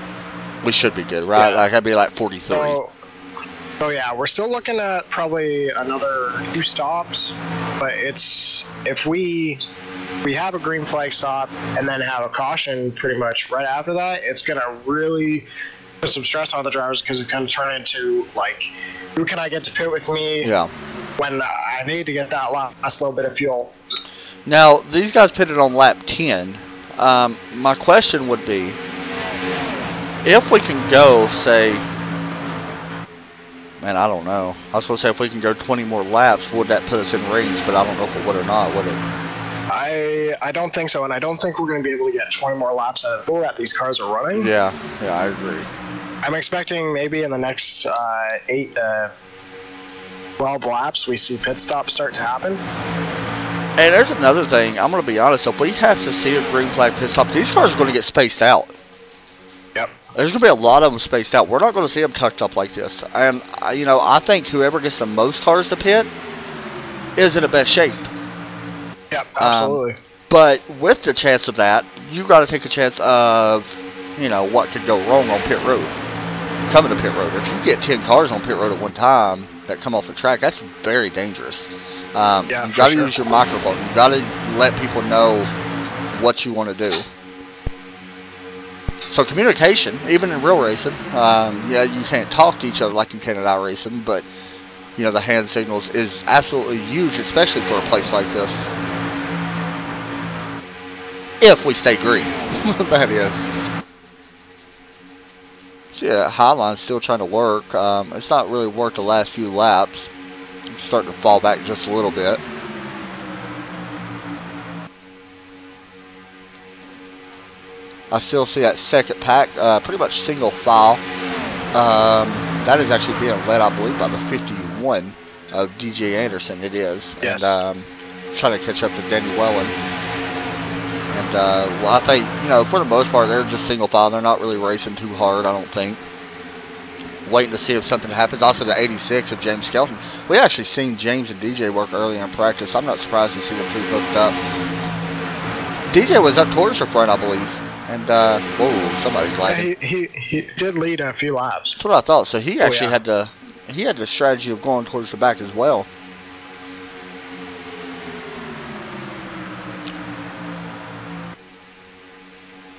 we should be good, right? Yeah. Like, I'd be like 43. So yeah, we're still looking at probably another 2 stops, but it's, if we have a green flag stop and then have a caution pretty much right after that, it's gonna really put some stress on the drivers, because it's gonna turn into like, who can I get to pit with me? Yeah. When I need to get that last little bit of fuel. Now, these guys pitted on lap 10. My question would be, if we can go, say, man, I don't know. I was going to say if we can go 20 more laps, would that put us in range? But I don't know if it would or not, would it? I don't think so, and I don't think we're going to be able to get 20 more laps out of the that these cars are running. Yeah, I agree. I'm expecting maybe in the next 8 to 12 laps we see pit stops start to happen. And there's another thing. I'm going to be honest. If we have to see a green flag pit stop, these cars are going to get spaced out. Yep. There's going to be a lot of them spaced out. We're not going to see them tucked up like this. And, you know, I think whoever gets the most cars to pit is in the best shape. Yep, absolutely. But with the chance of that, you got to take a chance of, you know, what could go wrong on pit road. Coming to pit road. If you get 10 cars on pit road at one time that come off the track, that's very dangerous. Yeah, you got to use your microphone. You got to let people know what you want to do. So communication, even in real racing, yeah, you can't talk to each other like you can in iRacing, but you know the hand signals is absolutely huge, especially for a place like this. If we stay green, that is. So yeah, Highline's still trying to work. It's not really worked the last few laps. It's starting to fall back just a little bit. I still see that second pack, pretty much single file. That is actually being led, I believe, by the 51 of DJ Anderson. It is. Yes. And trying to catch up to Danny Wellen. And, well, I think, you know, for the most part, they're just single file. They're not really racing too hard, I don't think. Waiting to see if something happens. Also, the 86 of James Skelton. We actually seen James and DJ work early in practice. I'm not surprised to see them two hooked up. DJ was up towards the front, I believe. And, whoa, somebody's lagging. Yeah, he did lead a few laps. That's what I thought. So he actually had the strategy of going towards the back as well.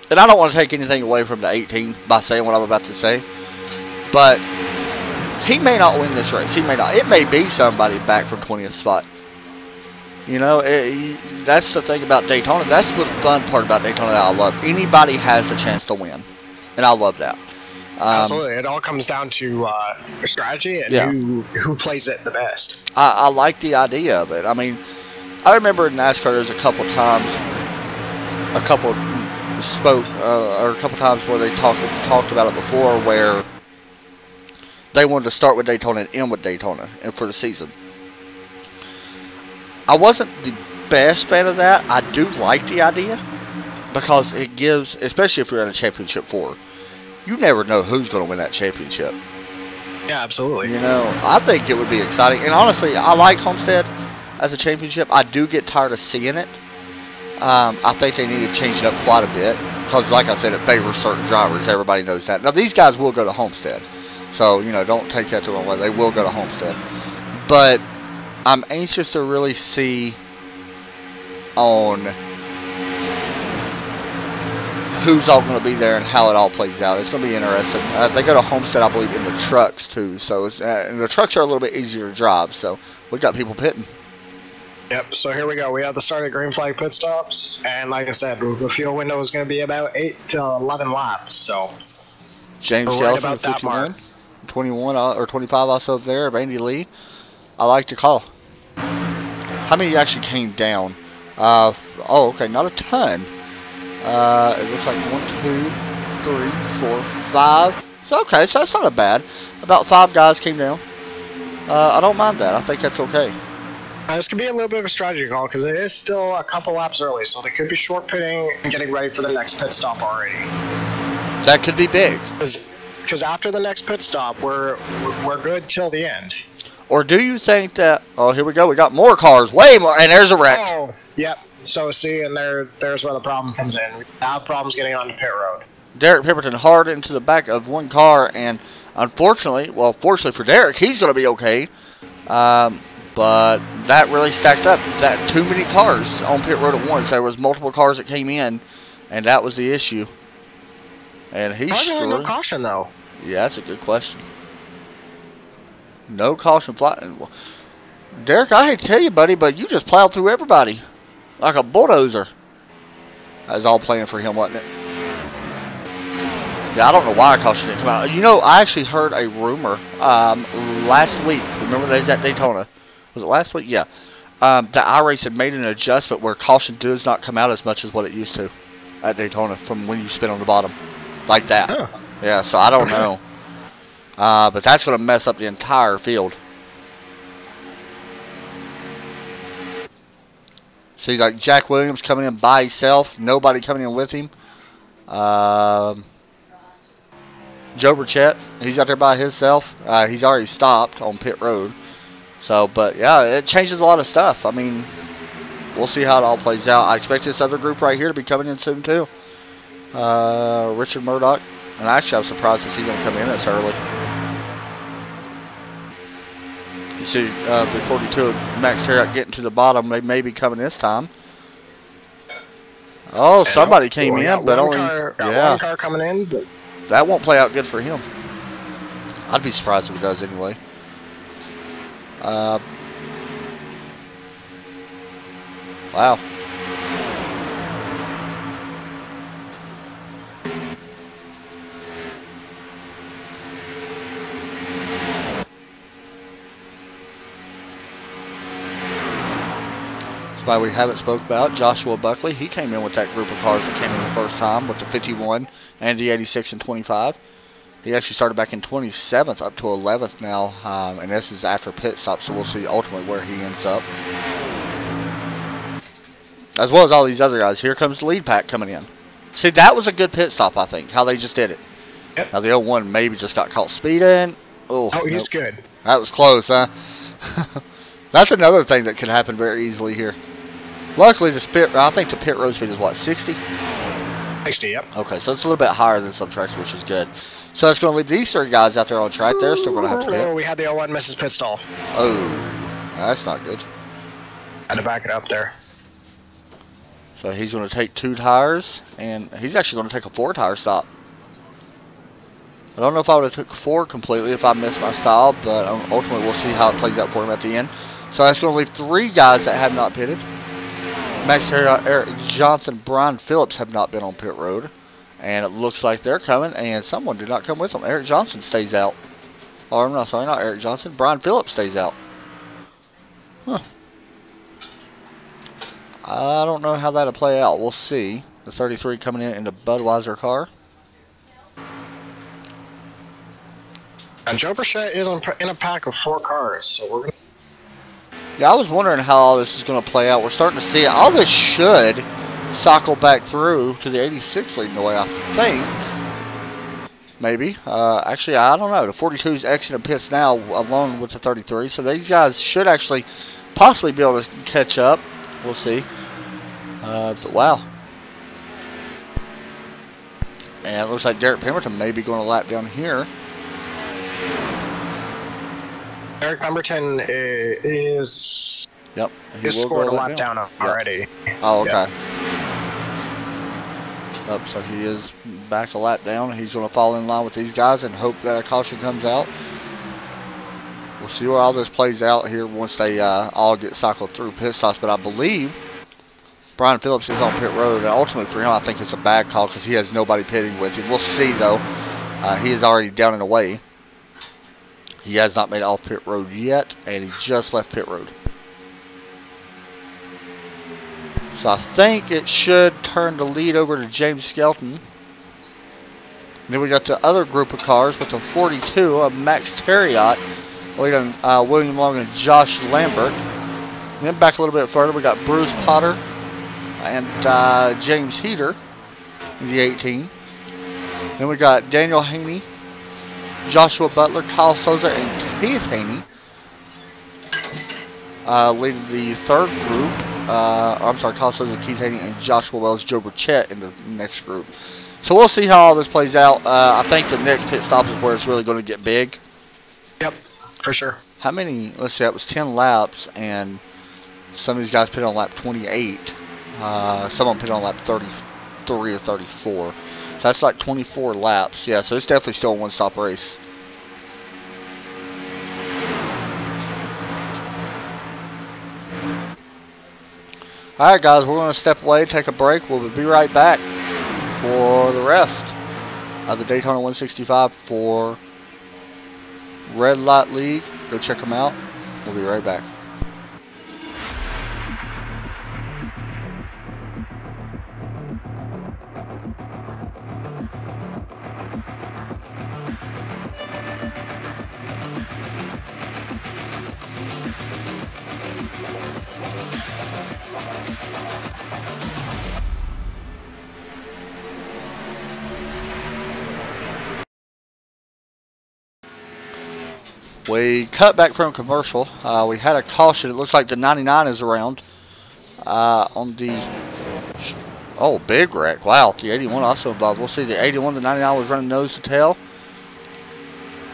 And I don't want to take anything away from the 18 by saying what I'm about to say. But he may not win this race. He may not. It may be somebody back from 20th spot. You know, that's the thing about Daytona. That's the fun part about Daytona that I love. Anybody has a chance to win. And I love that. Absolutely. It all comes down to strategy and who plays it the best. I like the idea of it. I mean, I remember in NASCAR there's a couple times where they talked about it before, where they wanted to start with Daytona and end with Daytona and for the season. I wasn't the best fan of that. I do like the idea because it gives, especially if you're in a championship 4, you never know who's going to win that championship. Yeah, absolutely. You know, I think it would be exciting. And honestly, I like Homestead. as a championship. I do get tired of seeing it. I think they need to change it up quite a bit because, like I said, it favors certain drivers. Everybody knows that. Now, these guys will go to Homestead. So, you know, don't take that the wrong way. They will go to Homestead. But I'm anxious to really see on who's all going to be there and how it all plays out. It's going to be interesting. They go to Homestead, I believe, in the trucks, too. So, and the trucks are a little bit easier to drive. So, we got people pitting. Yep, so here we go. We have the start of green flag pit stops. And like I said, the fuel window is going to be about 8 to 11 laps. So, James right Gallagher, about that 51. mark. 21 or 25 also there. Randy Lee. I like to call. How many actually came down? Okay, not a ton. It looks like 1, 2, 3, 4, 5. So, okay, so that's not bad. About 5 guys came down. I don't mind that. I think that's okay. This could be a little bit of a strategy call because it is still a couple laps early, so they could be short pitting and getting ready for the next pit stop already. That could be big. Because after the next pit stop, we're good till the end. Or do you think that... Oh, here we go. We got more cars. Way more. And there's a wreck. Oh, yep. So, see, and there's where the problem comes in. We have problems getting onto pit road. Derek Pipperton hard into the back of one car. And unfortunately, well, fortunately for Derek, he's going to be okay. But that really stacked up. That too many cars on pit road at once. There was multiple cars that came in. And that was the issue. And he's Why no caution, though? Yeah, that's a good question. No caution flying. Derek, I hate to tell you, buddy, but you just plowed through everybody like a bulldozer. That was all playing for him, wasn't it? Yeah, I don't know why a caution didn't come out. You know, I actually heard a rumor last week. Remember they was at Daytona? Was it last week? Yeah. That iRace had made an adjustment where caution does not come out as much as what it used to at Daytona from when you spin on the bottom. Like that. Oh. Yeah, so I don't know. But that's going to mess up the entire field. See, like Jack Williams coming in by himself. Nobody coming in with him. Joe Burchett, he's out there by himself. He's already stopped on pit road. So, but yeah, it changes a lot of stuff. I mean, we'll see how it all plays out. I expect this other group right here to be coming in soon too. Richard Murdoch. And actually, I'm surprised to see them come in this early. You see, the 42 Max Terry getting to the bottom. They may be coming this time. Oh, somebody came in, but only one car coming in. But that won't play out good for him. I'd be surprised if it does anyway. Wow. Somebody we haven't spoke about, Joshua Buckley. He came in with that group of cars that came in the first time with the 51 and the 86 and 25. He actually started back in 27th up to 11th now, and this is after pit stop, so we'll see ultimately where he ends up. As well as all these other guys. Here comes the lead pack coming in. See, that was a good pit stop, I think, how they just did it. Yep. Now, the 01 maybe just got caught speeding. Oh, he's good. That was close, huh? That's another thing that could happen very easily here. Luckily, I think the pit road speed is what, 60? 60, yep. Okay, so it's a little bit higher than some tracks, which is good. So that's going to leave these 3 guys out there on track. They're still going to have to pit. Oh, we had the 01 misses pit stall. Oh, that's not good. Had to back it up there. So he's going to take 2 tires, and he's actually going to take a 4-tire stop. I don't know if I would have took 4 completely if I missed my style, but ultimately we'll see how it plays out for him at the end. So that's going to leave 3 guys that have not pitted. Max Terry, Eric Johnson, Brian Phillips have not been on pit road. And it looks like they're coming, and someone did not come with them. Eric Johnson stays out. Or, no, sorry, not Eric Johnson. Brian Phillips stays out. Huh. I don't know how that'll play out. We'll see. The 33 coming in the Budweiser car. And Joe Burchett is in a pack of 4 cars, so we're going to... Yeah, I was wondering how all this is going to play out. We're starting to see it. All this should cycle back through to the 86 leading the way, I think. Maybe. Actually, I don't know. The 42's exiting pits now along with the 33. So these guys should actually possibly be able to catch up. We'll see. But wow. And it looks like Derek Pemberton may be going a lap down here. Eric Pemberton is. Yep. He scored a lap down already. Oh, okay. Yep. Up, so he is back a lap down. He's going to fall in line with these guys and hope that a caution comes out. We'll see where all this plays out here once they all get cycled through pit stops. But I believe Brian Phillips is on pit road. And ultimately for him, I think it's a bad call because he has nobody pitting with him. We'll see, though. He is already down and away. He has not made it off pit road yet, and he just left pit road. So I think it should turn the lead over to James Skelton. Then we got the other group of cars with the 42 of Max Terriot, leading William Long and Josh Lambert. And then back a little bit further, we got Bruce Potter and James Heater in the 18. Then we got Daniel Haney, Joshua Butler, Kyle Souza, and Keith Haney leading the third group. I'm sorry, Kyle Souza, Keith Haney, and Joshua Wells, Joe Burchett in the next group. So we'll see how all this plays out. I think the next pit stop is where it's really going to get big. Yep, for sure. How many? Let's see, that was 10 laps, and some of these guys pit on lap 28. Some of them pit on lap 33 or 34. So that's like 24 laps. Yeah, so it's definitely still a one-stop race. Alright guys, we're going to step away, take a break. We'll be right back for the rest of the Daytona 165 for Red Light League. Go check them out. We'll be right back. We cut back from commercial. We had a caution. It looks like the 99 is around on the... Oh, big wreck. Wow, the 81 also involved. We'll see. The 81, the 99 was running nose to tail.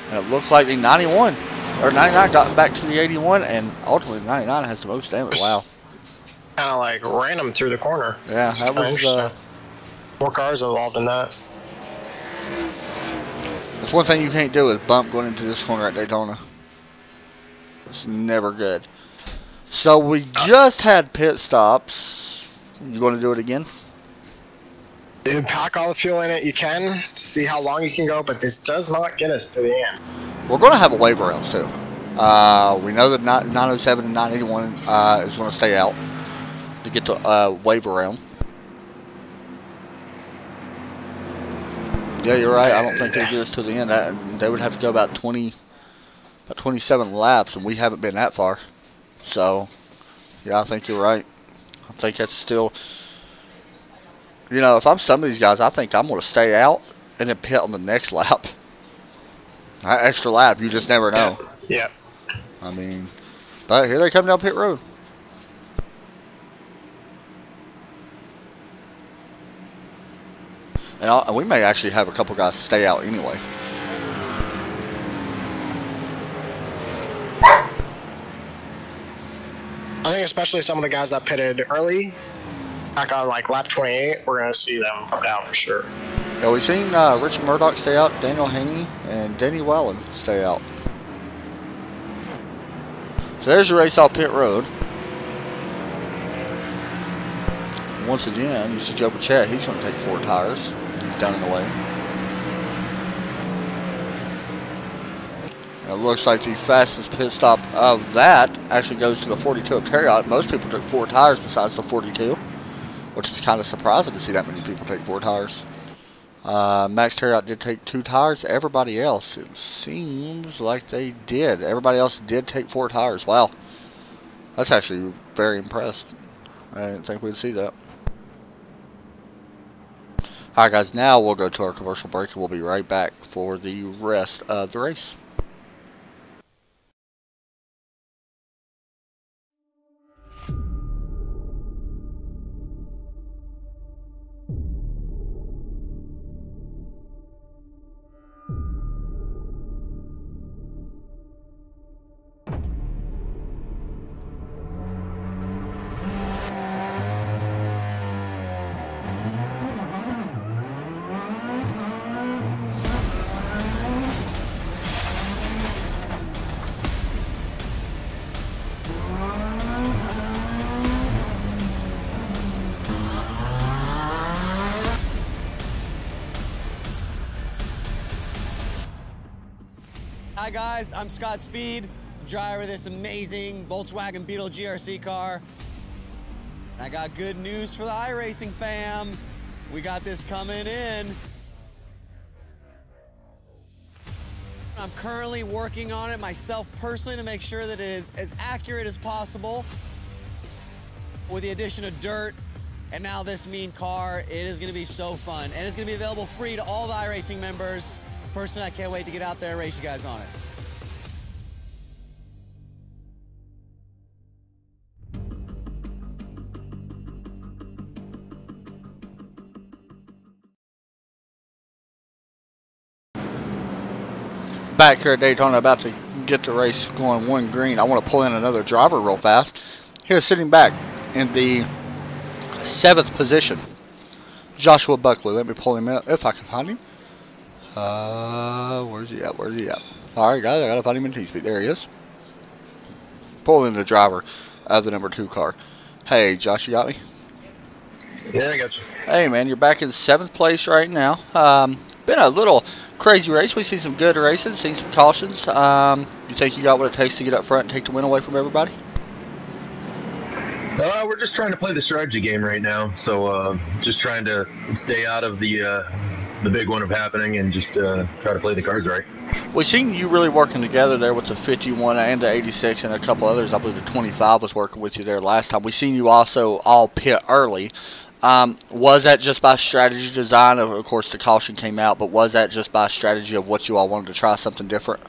And it looked like the 91, or 99 got back to the 81, and ultimately the 99 has the most damage. Wow. Kind of like ran him through the corner. Yeah, that was... More cars involved in that. That's one thing you can't do is bump going into this corner at Daytona. It's never good. So we just had pit stops. You going to do it again? You pack all the fuel in it you can, see how long you can go, but this does not get us to the end. We're going to have a wave rounds too. We know that 907 and 981 is going to stay out to get the wave around. Yeah, you're right. I don't think they get us to the end. They would have to go about 27 laps, and we haven't been that far. So, yeah, I think you're right. I think that's still, you know, if I'm some of these guys, I think I'm going to stay out and then pit on the next lap. That extra lap, you just never know. Yeah. I mean, but here they come down pit road. And we may actually have a couple guys stay out anyway. I think especially some of the guys that pitted early, back on like lap 28, we're going to see them come down for sure. Yeah, we've seen Richard Murdoch stay out, Daniel Haney, and Denny Wellen stay out. So there's your race off pit road. Once again, you see Joe Burchett. He's going to take 4 tires. He's down and away. And it looks like the fastest pit stop of that actually goes to the 42 of Terriot. Most people took 4 tires besides the 42, which is kind of surprising to see that many people take 4 tires. Max Terriot did take 2 tires. Everybody else, it seems like they did. Everybody else did take 4 tires. Wow. That's actually very impressed. I didn't think we'd see that. Alright guys, now we'll go to our commercial break and we'll be right back for the rest of the race. Hi guys, I'm Scott Speed, driver of this amazing Volkswagen Beetle GRC car. I got good news for the iRacing fam. We got this coming in. I'm currently working on it myself personally to make sure that it is as accurate as possible. With the addition of dirt and now this mean car, it is gonna be so fun. And it's gonna be available free to all the iRacing members. Personally, I can't wait to get out there and race you guys on it. Back here at Daytona, about to get the race going one green. I want to pull in another driver real fast. Here, sitting back in the 7th position, Joshua Buckley. Let me pull him out if I can find him. Where's he at? Where's he at? All right, guys, I gotta find him in T-Speed. There he is. Pull in the driver of the number 2 car. Hey, Josh, you got me? Yeah, I got you. Hey, man, you're back in 7th place right now. Been a little crazy race. We see some good races, seen some cautions. You think you got what it takes to get up front and take the win away from everybody? We're just trying to play the strategy game right now. So just trying to stay out of the big one of happening and just try to play the cards right. We've seen you really working together there with the 51 and the 86 and a couple others. I believe the 25 was working with you there last time. We've seen you also all pit early. Was that just by strategy design? Of course, the caution came out, but was that just by strategy of what you all wanted to try something different?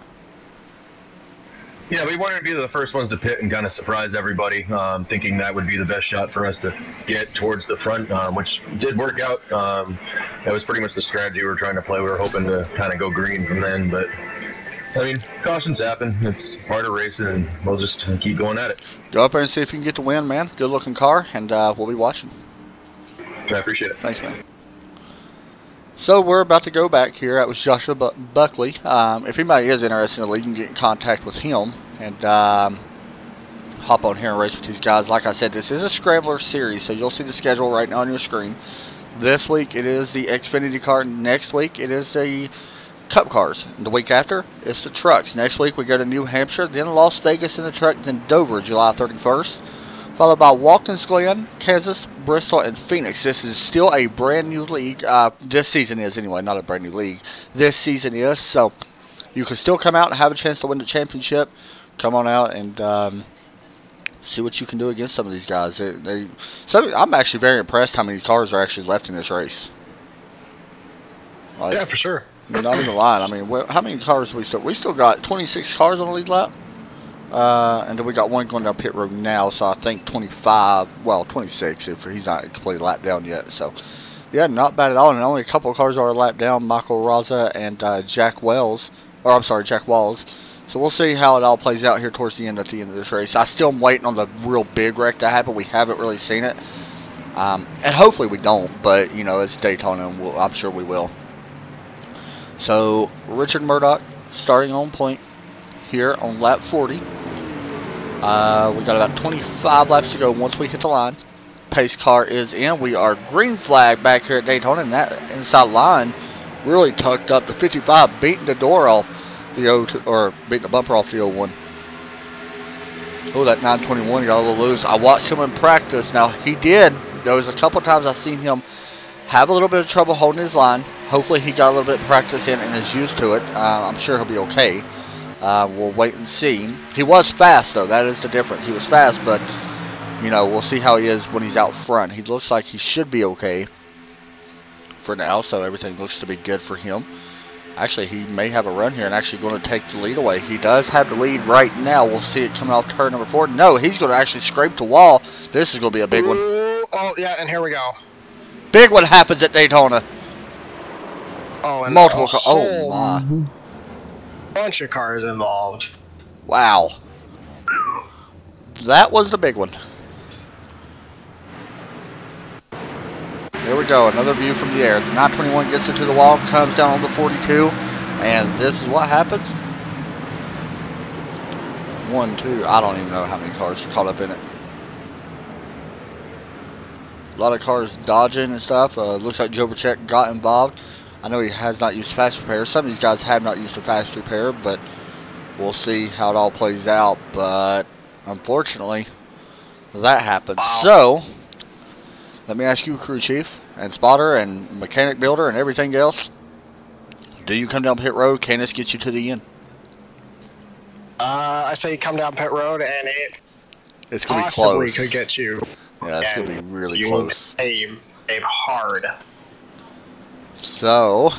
Yeah, we wanted to be the first ones to pit and kind of surprise everybody, thinking that would be the best shot for us to get towards the front, which did work out. That was pretty much the strategy we were trying to play. We were hoping to kind of go green from then, but I mean, cautions happen. It's part of racing, and we'll just keep going at it. Go up there and see if you can get the win, man. Good looking car, and we'll be watching. I appreciate it. Thanks, man. So we're about to go back here. That was Joshua Buckley. If anybody is interested in the league, you can get in contact with him and hop on here and race with these guys. Like I said, this is a Scrambler series, so you'll see the schedule right now on your screen. This week it is the Xfinity car. Next week it is the Cup cars. The week after it's the trucks. Next week we go to New Hampshire, then Las Vegas in the truck, then Dover July 31st. Followed by Watkins Glen, Kansas, Bristol, and Phoenix. This is still a brand new league. This season is anyway, not a brand new league. This season is, so you can still come out and have a chance to win the championship. Come on out and see what you can do against some of these guys. So I'm actually very impressed how many cars are actually left in this race. Like, Yeah, for sure. You're not even lying. I mean, how many cars do we still? We still got 26 cars on the lead lap. And then we got one going down pit road now, so I think 25, well, 26 if he's not completely lapped down yet. So, yeah, not bad at all. And only a couple of cars are lapped down, Michael Raza and Jack Walls. So we'll see how it all plays out here towards the end of this race. I still am waiting on the real big wreck to happen. We haven't really seen it. And hopefully we don't, but, you know, it's Daytona, and I'm sure we will. So, Richard Murdoch starting on point here on lap 40. We got about 25 laps to go once we hit the line. Pace car is in. We are green flag back here at Daytona, and that inside line really tucked up to 55, beating the door off the 02, or beating the bumper off the 01. Oh, that 921 got a little loose. I watched him in practice. Now, he did. There was a couple times I've seen him have a little bit of trouble holding his line. Hopefully, he got a little bit of practice in and is used to it. I'm sure he'll be okay. We'll wait and see. He was fast, though. That is the difference. He was fast, but, you know, we'll see how he is when he's out front. He looks like he should be okay for now, so everything looks to be good for him. Actually, he may have a run here and actually going to take the lead away. He does have the lead right now. We'll see it coming off turn number 4. No, he's going to actually scrape the wall. This is going to be a big one. Oh, yeah, and here we go. Big one happens at Daytona. Oh, and multiple cars. Oh, my. Bunch of cars involved. Wow. That was the big one. There we go, another view from the air. The 921 gets into the wall, comes down on the 42, and this is what happens. 1, 2, I don't even know how many cars are caught up in it. A lot of cars dodging and stuff. Looks like Joe Burchett got involved. I know he has not used fast repair. Some of these guys have not used a fast repair, but we'll see how it all plays out. But unfortunately, that happened. Wow. So let me ask you, crew chief and spotter and mechanic builder and everything else, do you come down pit road? Can this get you to the end? I say you come down pit road and it It's gonna be possibly close. could get you. Yeah, it's and gonna be really you close. Aim hard. So,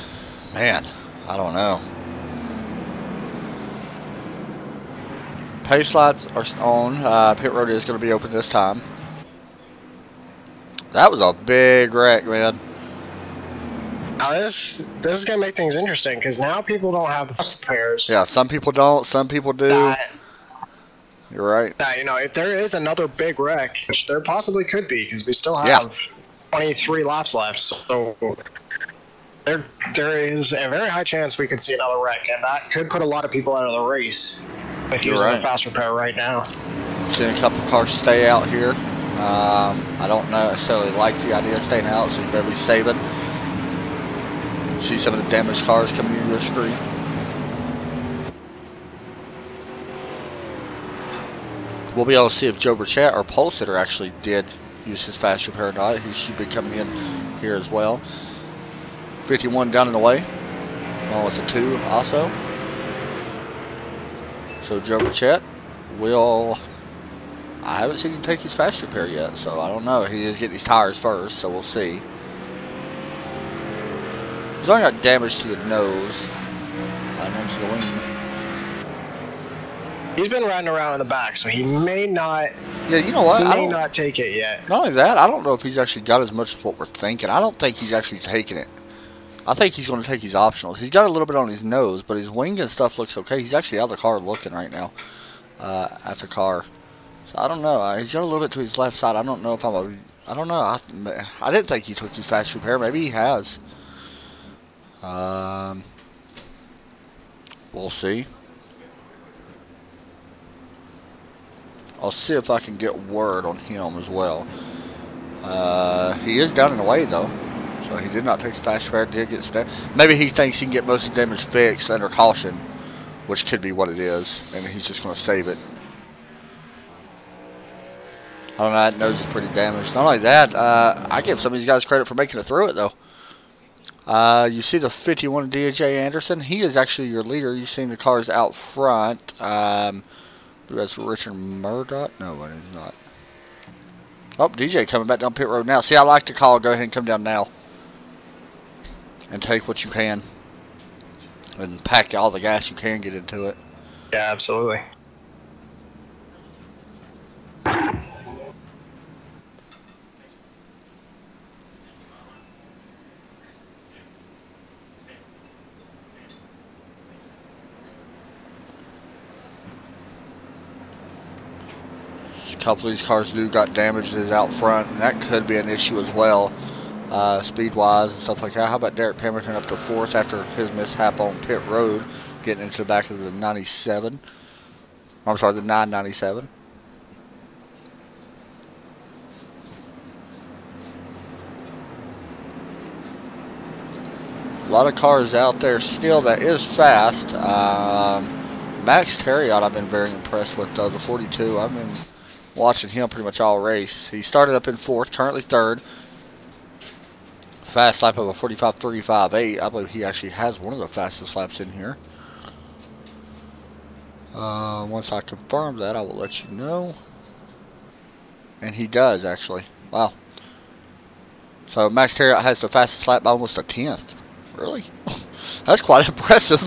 man, I don't know. Pace lights are on. Pit road is going to be open this time. That was a big wreck, man. Now this is gonna make things interesting because now people don't have the best pairs. Yeah, some people don't, some people do. You're right. You know, if there is another big wreck, which there possibly could be, because we still have 23 laps left, so there is a very high chance we could see another wreck, and that could put a lot of people out of the race with using the fast repair right now. Seeing a couple cars stay out here. I don't necessarily like the idea of staying out, so you better be saving. See some of the damaged cars coming into your screen. We'll be able to see if Joe Burchett or Pulsitter actually did use his fast repair or not. He should be coming in here as well. 51 down and away, along with the 2 also. So Joe Burchett will... I haven't seen him take his fast repair yet, so I don't know. He is getting his tires first, so we'll see. He's only got damage to the nose and then to the wing. He's been riding around in the back, so he may not. Yeah, you know what? He may not take it yet. Not only that, I don't know if he's actually got as much as what we're thinking. I don't think he's actually taking it. I think he's going to take his optionals. He's got a little bit on his nose, but his wing and stuff looks okay. He's actually out of the car looking right now at the car. So I don't know. He's got a little bit to his left side. I don't know if I don't know. I didn't think he took his fast repair. Maybe he has. We'll see. I'll see if I can get word on him as well. He is down and away though, so he did not take the fast repair. Did get some damage. Maybe he thinks he can get most of the damage fixed under caution, which could be what it is, and he's just going to save it. I don't know. That nose is pretty damaged. Not only that, I give some of these guys credit for making it through it though. You see the 51 DJ Anderson. He is actually your leader. You've seen the cars out front. That's Richard Murdoch. No, he's not. Oh, DJ coming back down pit road now. See, I like to call. Go ahead and come down now. And take what you can. And pack all the gas you can get into it. Yeah, absolutely. A couple of these cars do got damages out front, and that could be an issue as well, speed-wise and stuff like that. How about Derek Pemberton up to 4th after his mishap on pit road, getting into the back of the 97. I'm sorry, the 997. A lot of cars out there still that is fast. Max Terriot I've been very impressed with, though, the 42. I've been watching him pretty much all race. He started up in 4th, currently 3rd. Fast lap of a 45.358. I believe he actually has one of the fastest laps in here. Once I confirm that, I will let you know. And he does, actually. Wow. So Max Terriot has the fastest lap by almost a 10th. Really? That's quite impressive.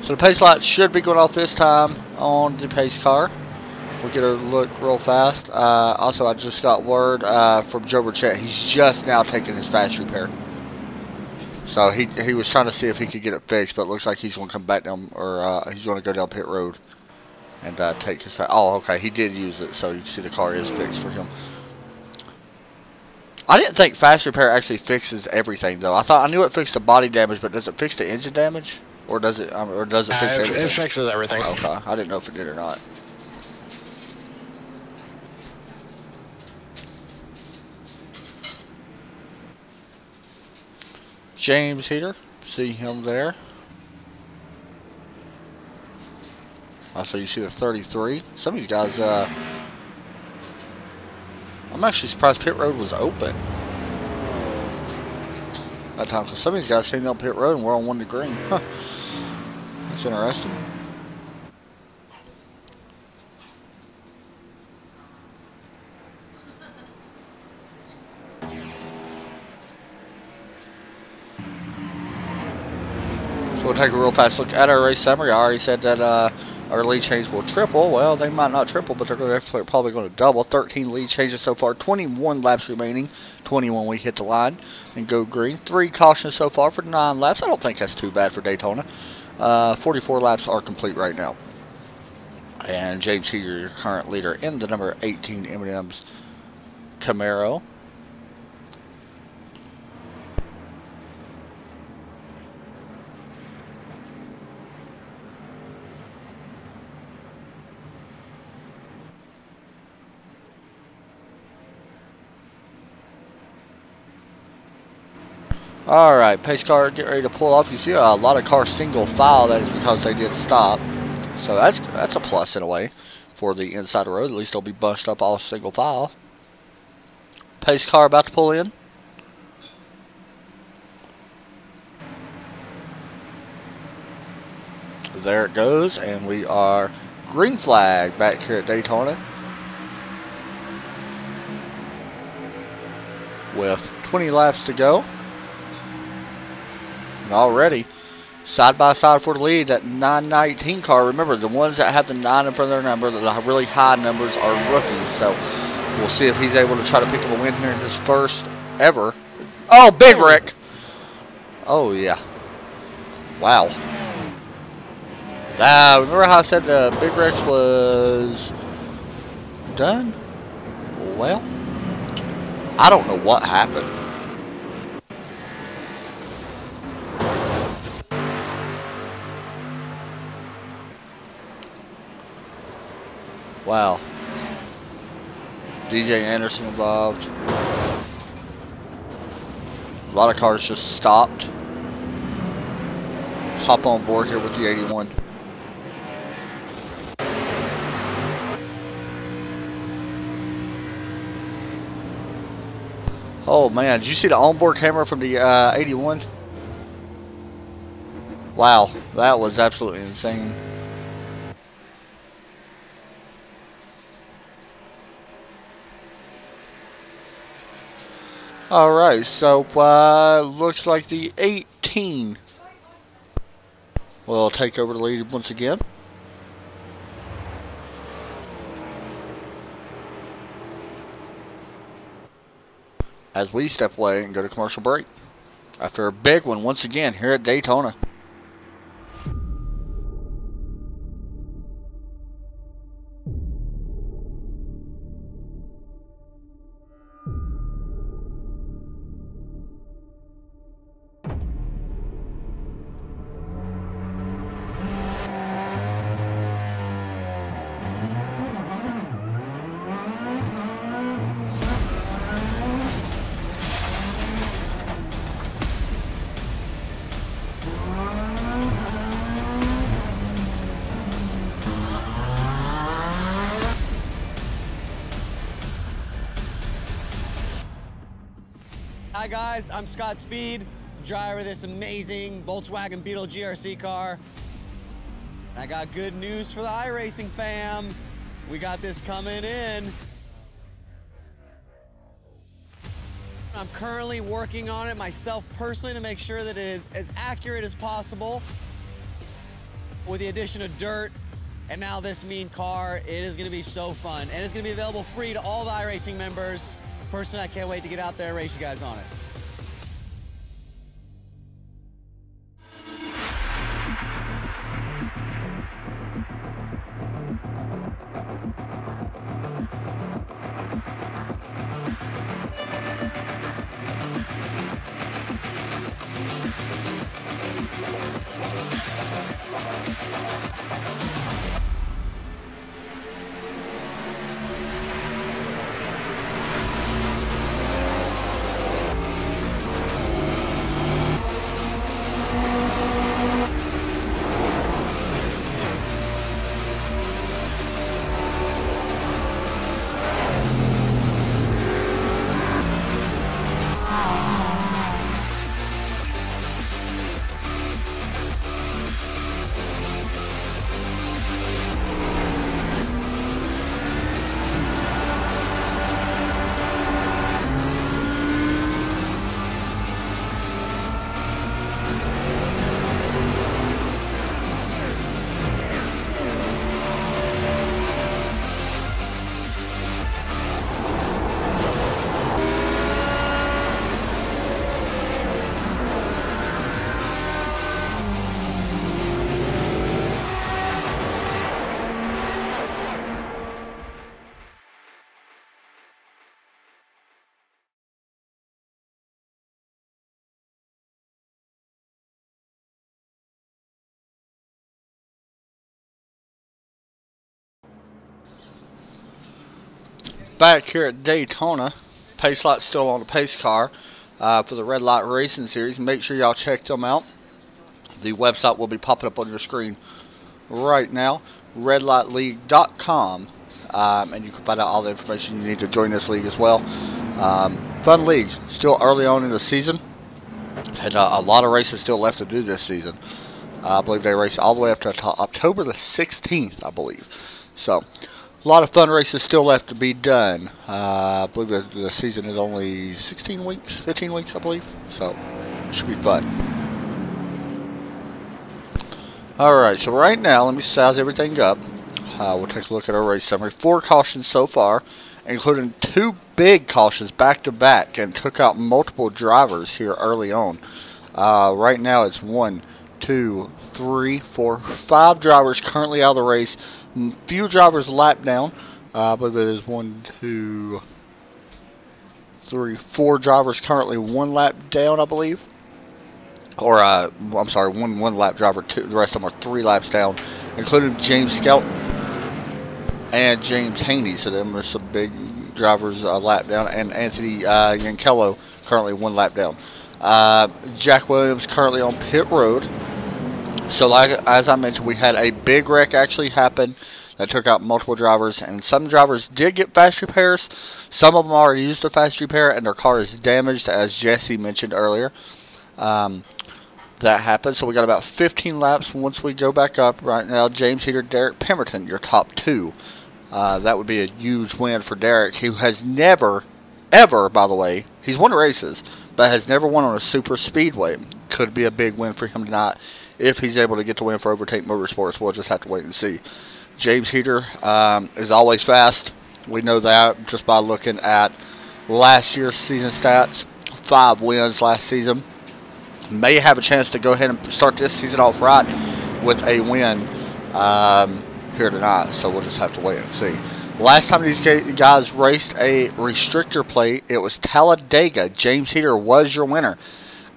So the pace light should be going off this time on the pace car. We'll get a look real fast. Also, I just got word from Joe Burchett. He's just now taking his fast repair. So he was trying to see if he could get it fixed, but it looks like he's going to come back down, or he's going to go down pit road and take his fast. Oh, okay, he did use it, so you can see the car is fixed for him. I didn't think fast repair actually fixes everything, though. I knew it fixed the body damage, but does it fix the engine damage? Or does it fix everything? It fixes everything. Okay, I didn't know if it did or not. James Heater, See him there. So you see the 33. Some of these guys, I'm actually surprised pit road was open that time, because some of these guys came down pit road and we're on 1 to green. Huh. That's interesting. So we'll take a real fast look at our race summary. I already said that our lead change will triple. Well, they might not triple, but they're probably going to double. 13 lead changes so far. 21 laps remaining. 21 we hit the line and go green. 3 cautions so far for 9 laps. I don't think that's too bad for Daytona. 44 laps are complete right now. And James Heater, your current leader in the number 18 M&M's Camaro. Alright, pace car get ready to pull off. You see a lot of cars single file. That is because they did stop. So that's a plus in a way for the inside of the road. At least they'll be bunched up all single file. Pace car about to pull in. There it goes, and we are green flag back here at Daytona with 20 laps to go. And already side by side for the lead, that 919 car. Remember, the ones that have the 9 in front of their number, the really high numbers, are rookies. So we'll see if he's able to try to pick up a win here in his first ever. Oh, Big Rick! Oh, yeah. Wow. Remember how I said Big Rick was done? Well, I don't know what happened. Wow. DJ Anderson involved. A lot of cars just stopped. Let's hop on board here with the 81. Oh man, did you see the onboard camera from the 81? Wow, that was absolutely insane. Alright, so looks like the 18 will take over the lead once again. As we step away and go to commercial break after a big one once again here at Daytona. Hi guys, I'm Scott Speed, driver of this amazing Volkswagen Beetle GRC car. I got good news for the iRacing fam. We got this coming in. I'm currently working on it myself personally to make sure that it is as accurate as possible. With the addition of dirt and now this mean car, it is going to be so fun. And it's going to be available free to all the iRacing members. Personally, I can't wait to get out there and race you guys on it. Back here at Daytona, pace light's still on the pace car for the Red Light Racing Series. Make sure y'all check them out. The website will be popping up on your screen right now, redlightleague.com, and you can find out all the information you need to join this league as well. Fun league, still early on in the season, and a lot of races still left to do this season. I believe they race all the way up to October the 16th, I believe. So, a lot of fun races still left to be done. I believe the season is only 16 weeks, 15 weeks, I believe. So, it should be fun. Alright, so right now, let me size everything up. We'll take a look at our race summary. 4 cautions so far, including 2 big cautions back-to-back, and took out multiple drivers here early on. Right now, it's 1, 2, 3, 4, 5 drivers currently out of the race. Few drivers lapped down. I believe it is 1, 2, 3, 4 drivers currently 1 lap down, I believe. Or, I'm sorry, one lap driver. The rest of them are 3 laps down, including James Skelton and James Haney. So them are some big drivers a lap down. And Anthony Yankello currently 1 lap down. Jack Williams currently on pit road. So, as I mentioned, we had a big wreck actually happen that took out multiple drivers, and some drivers did get fast repairs. Some of them already used a fast repair, and their car is damaged, as Jesse mentioned earlier. That happened. So we got about 15 laps once we go back up. Right now, James Heater, Derek Pemberton, your top 2. That would be a huge win for Derek, who has never, ever, by the way, he's won races, but has never won on a super speedway. Could be a big win for him tonight if he's able to get the win for Overtake Motorsports. We'll just have to wait and see. James Heater is always fast. We know that just by looking at last year's season stats. 5 wins last season. May have a chance to go ahead and start this season off right with a win here tonight. So we'll just have to wait and see. Last time these guys raced a restrictor plate, it was Talladega. James Heater was your winner.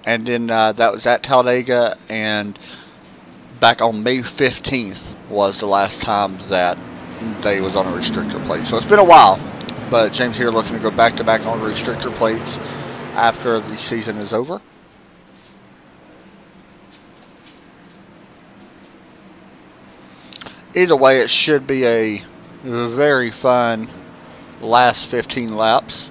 And then that was at Talladega, and back on May 15th was the last time that they was on a restrictor plate. So it's been a while, but James Heater looking to go back-to-back on restrictor plates after the season is over. Either way, it should be a very fun last 15 laps.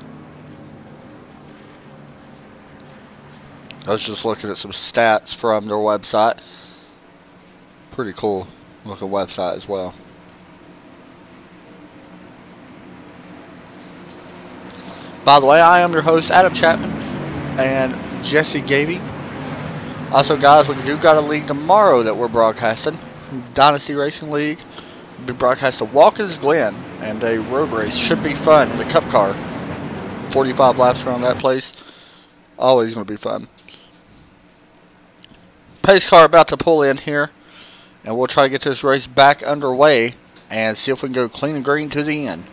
I was just looking at some stats from their website. Pretty cool looking website as well. By the way, I am your host, Adam Chapman, and Jesse Gavey. Also, guys, we do got a league tomorrow that we're broadcasting. Dynasty Racing League. We'll be broadcasting Watkins Glen, and a road race. Should be fun in the Cup car. 45 laps around that place. Always going to be fun. Pace car about to pull in here, and we'll try to get this race back underway and see if we can go clean and green to the end.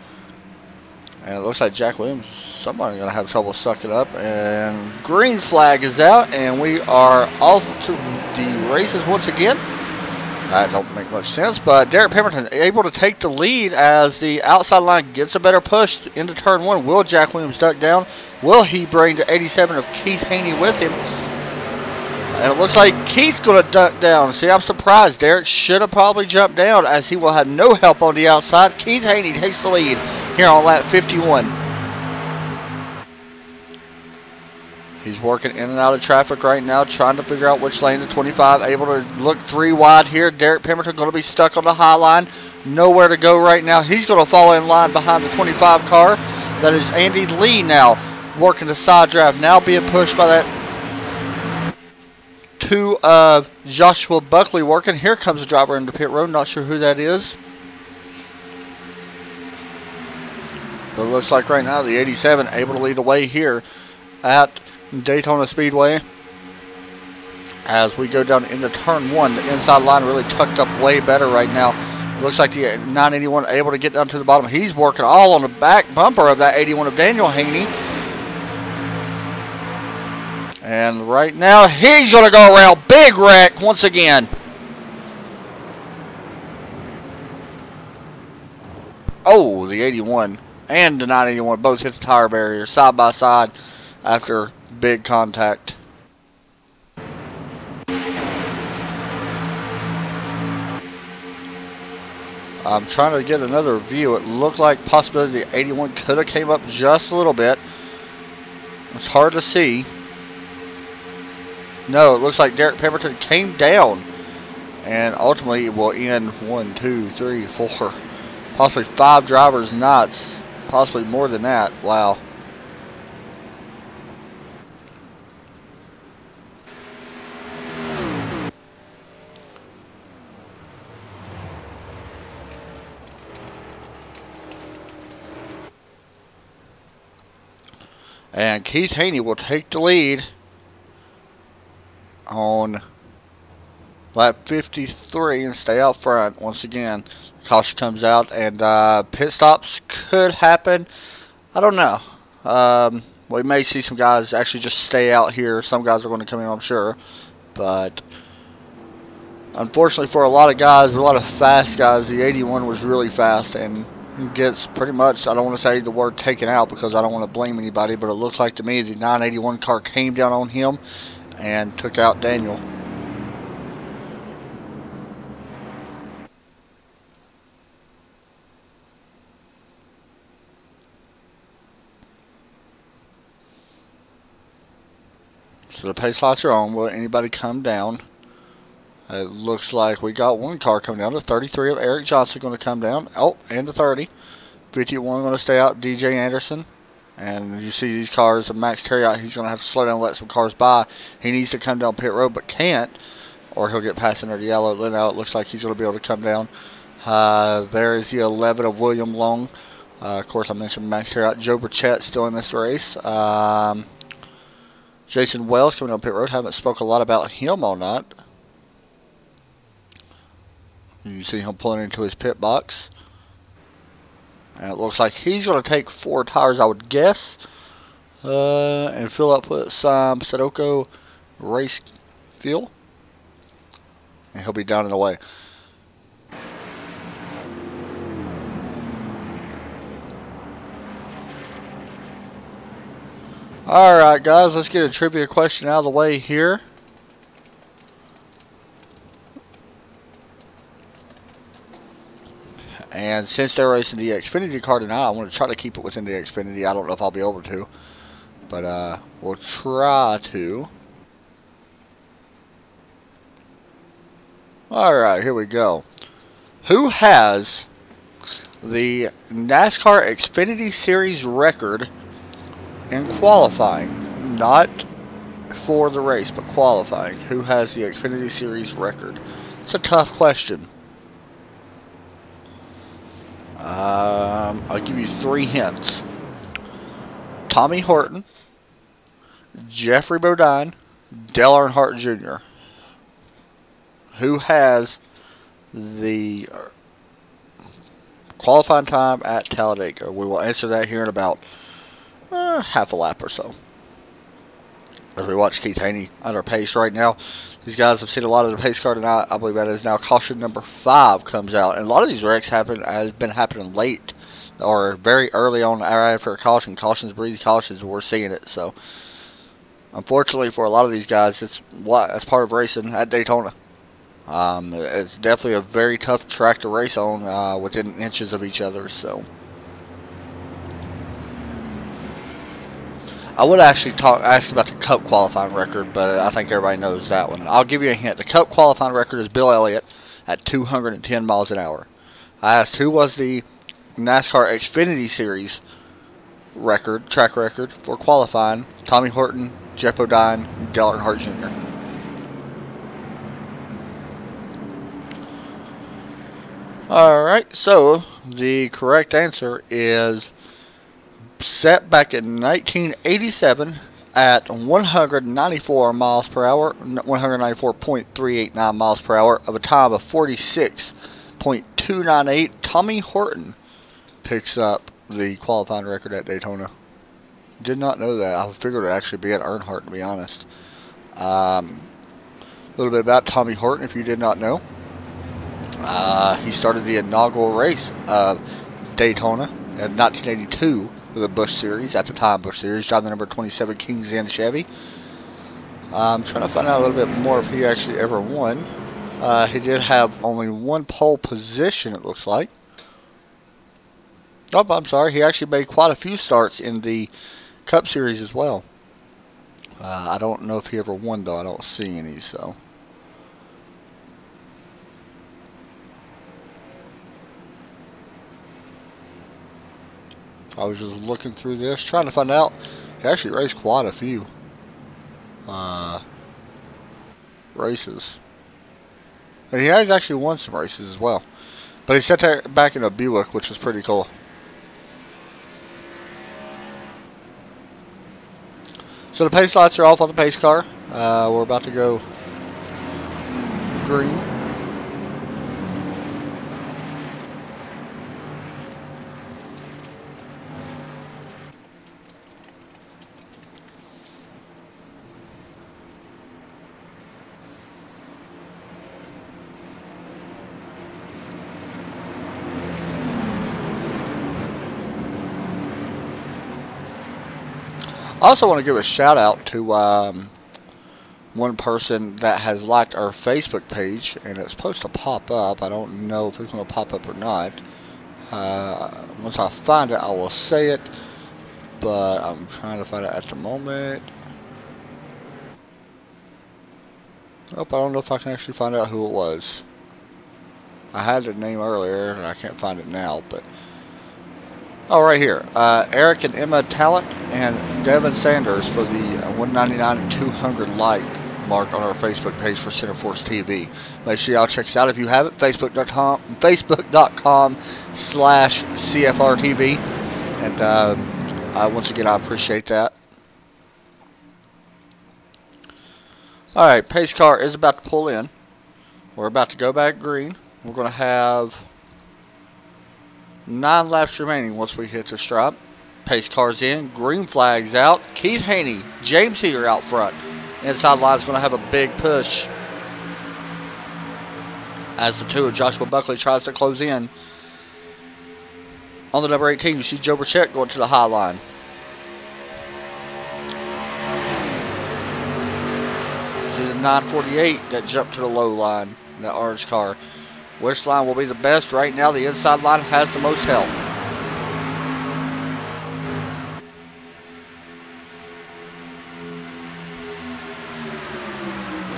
And it looks like Jack Williams, somebody's going to have trouble sucking up, and green flag is out, and we are off to the races once again. That don't make much sense, but Derek Pemberton able to take the lead as the outside line gets a better push into turn 1. Will Jack Williams duck down? Will he bring the 87 of Keith Haney with him? And it looks like Keith's going to duck down. See, I'm surprised. Derek should have probably jumped down, as he will have no help on the outside. Keith Haney takes the lead here on lap 51. He's working in and out of traffic right now, trying to figure out which lane to 25. Able to look 3 wide here. Derek Pemberton going to be stuck on the high line. Nowhere to go right now. He's going to fall in line behind the 25 car. That is Andy Lee now working the side draft. Now being pushed by that 2 of Joshua Buckley working. Here comes the driver into pit road. Not sure who that is. But it looks like right now the 87 able to lead the way here at Daytona Speedway. As we go down into turn 1, the inside line really tucked up way better right now. It looks like the 981 able to get down to the bottom. He's working all on the back bumper of that 81 of Daniel Haney. And right now he's going to go around. Big wreck once again. Oh, the 81 and the 981 both hit the tire barrier side by side after big contact. I'm trying to get another view. It looked like possibility the 81 could have came up just a little bit. It's hard to see. No, it looks like Derek Pemberton came down, and ultimately it will end 1, 2, 3, 4, possibly 5 drivers' knots, possibly more than that. Wow. And Keith Haney will take the lead on lap 53 and stay out front once again. Caution comes out, and pit stops could happen. I don't know. We may see some guys actually just stay out here. Some guys are going to come in, I'm sure. But unfortunately for a lot of guys, a lot of fast guys, the 81 was really fast and gets pretty much, I don't want to say the word taken out because I don't want to blame anybody, but it looks like to me the 981 car came down on him and took out Daniel. So the pace lights are on. Will anybody come down? It looks like we got one car coming down. The 33 of Eric Johnson going to come down. Oh, and the 30. 51 going to stay out, DJ Anderson. And you see these cars, Max Terriot, he's going to have to slow down and let some cars by. He needs to come down pit road, but can't, or he'll get past under the yellow. Now it looks like he's going to be able to come down. There is the 11 of William Long. Of course, I mentioned Max Terriot. Joe Burchett still in this race. Jason Wells coming down pit road. Haven't spoke a lot about him all night. You see him pulling into his pit box. And it looks like he's going to take 4 tires, I would guess. And fill up with some Sudoku race fuel. And he'll be down and away. Alright guys, let's get a trivia question out of the way here. And since they're racing the Xfinity car tonight, I want to try to keep it within the Xfinity. I don't know if I'll be able to, but we'll try to. Alright, here we go. Who has the NASCAR Xfinity Series record in qualifying? Not for the race, but qualifying. Who has the Xfinity Series record? It's a tough question. I'll give you 3 hints. Tommy Horton, Jeffrey Bodine, Dale Earnhardt Jr. Who has the qualifying time at Talladega? We will answer that here in about half a lap or so. As we watch Keith Haney under pace right now. These guys have seen a lot of the pace car tonight. I believe that is now caution number 5 comes out. And a lot of these wrecks has been happening late or very early on right after a caution. Cautions breed cautions. We're seeing it. So, unfortunately for a lot of these guys, that's part of racing at Daytona. It's definitely a very tough track to race on within inches of each other. So, I would actually ask about the Cup qualifying record, but I think everybody knows that one. I'll give you a hint. The Cup qualifying record is Bill Elliott at 210 miles an hour. I asked who was the NASCAR Xfinity Series track record for qualifying. Tommy Horton, Jeff Bodine, Dale Earnhardt Jr. Alright, so the correct answer is set back in 1987 at 194 miles per hour, 194.389 miles per hour of a time of 46.298. Tommy Horton picks up the qualifying record at Daytona. Did not know that. I figured it would actually be an Earnhardt, to be honest. A little bit about Tommy Horton, if you did not know. He started the inaugural race of Daytona in 1982 for the Busch Series, at the time Busch Series, driving the number 27 Kings Inn Chevy. I'm trying to find out a little bit more if he actually ever won. He did have only one pole position, it looks like. Oh, I'm sorry. He actually made quite a few starts in the Cup Series as well. I don't know if he ever won, though. I don't see any, so. I was just looking through this, trying to find out. He actually raced quite a few races. And he has actually won some races as well. But he sat there back in a Buick, which was pretty cool. So the pace lights are off on the pace car. We're about to go green. I also want to give a shout out to one person that has liked our Facebook page, and it's supposed to pop up. I don't know if it's going to pop up or not. Once I find it, I will say it, but I'm trying to find it at the moment. Oh, I don't know if I can actually find out who it was. I had the name earlier, and I can't find it now, but... Oh, right here. Eric and Emma Talent and Devin Sanders for the 199 and 200 like mark on our Facebook page for Center Force TV. Make sure y'all check us out if you haven't. Facebook.com/CFRTV. And once again, I appreciate that. Alright, pace car is about to pull in. We're about to go back green. We're going to have 9 laps remaining once we hit the stripe. Pace car's in, green flag's out. Keith Haney, James Heater out front. Inside line's going to have a big push as the two of Joshua Buckley tries to close in. On the number 18, you see Joe Burchett going to the high line. See the 948 that jumped to the low line, that orange car. Which line will be the best? Right now, the inside line has the most help.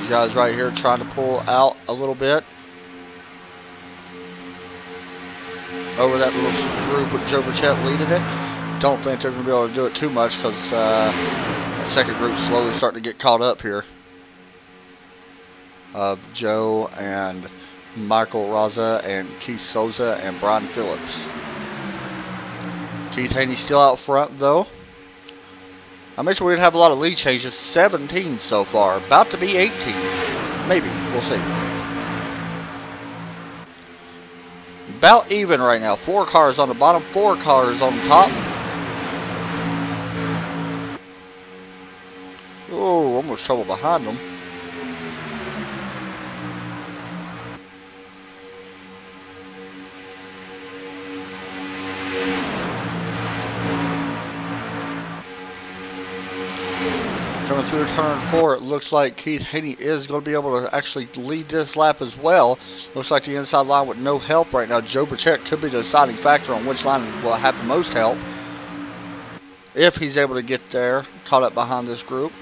These guys right here trying to pull out a little bit. Over that little group with Joe Burchett leading it. Don't think they're going to be able to do it too much because that second group slowly starting to get caught up here. Of Joe and Michael Raza and Keith Souza and Brian Phillips. Keith Haney still out front though. I mentioned we'd have a lot of lead changes. 17 so far. About to be 18. Maybe. We'll see. About even right now. 4 cars on the bottom. 4 cars on the top. Oh, almost trouble behind them. Coming through turn 4, it looks like Keith Haney is going to be able to actually lead this lap as well. Looks like the inside line with no help right now. Joe Burchett could be the deciding factor on which line will have the most help. If he's able to get there, caught up behind this group.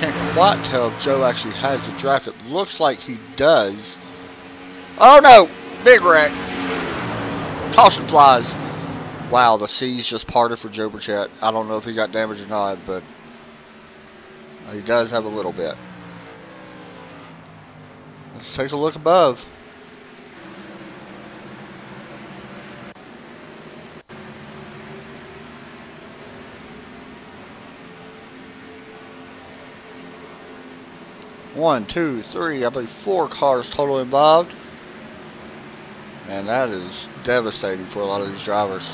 Can't quite tell if Joe actually has the draft. It looks like he does. Oh no! Big wreck. Caution flies. Wow, the seas just parted for Joe Burchett. I don't know if he got damaged or not, but he does have a little bit. Let's take a look above. One, two, three, I believe 4 cars total involved. And that is devastating for a lot of these drivers.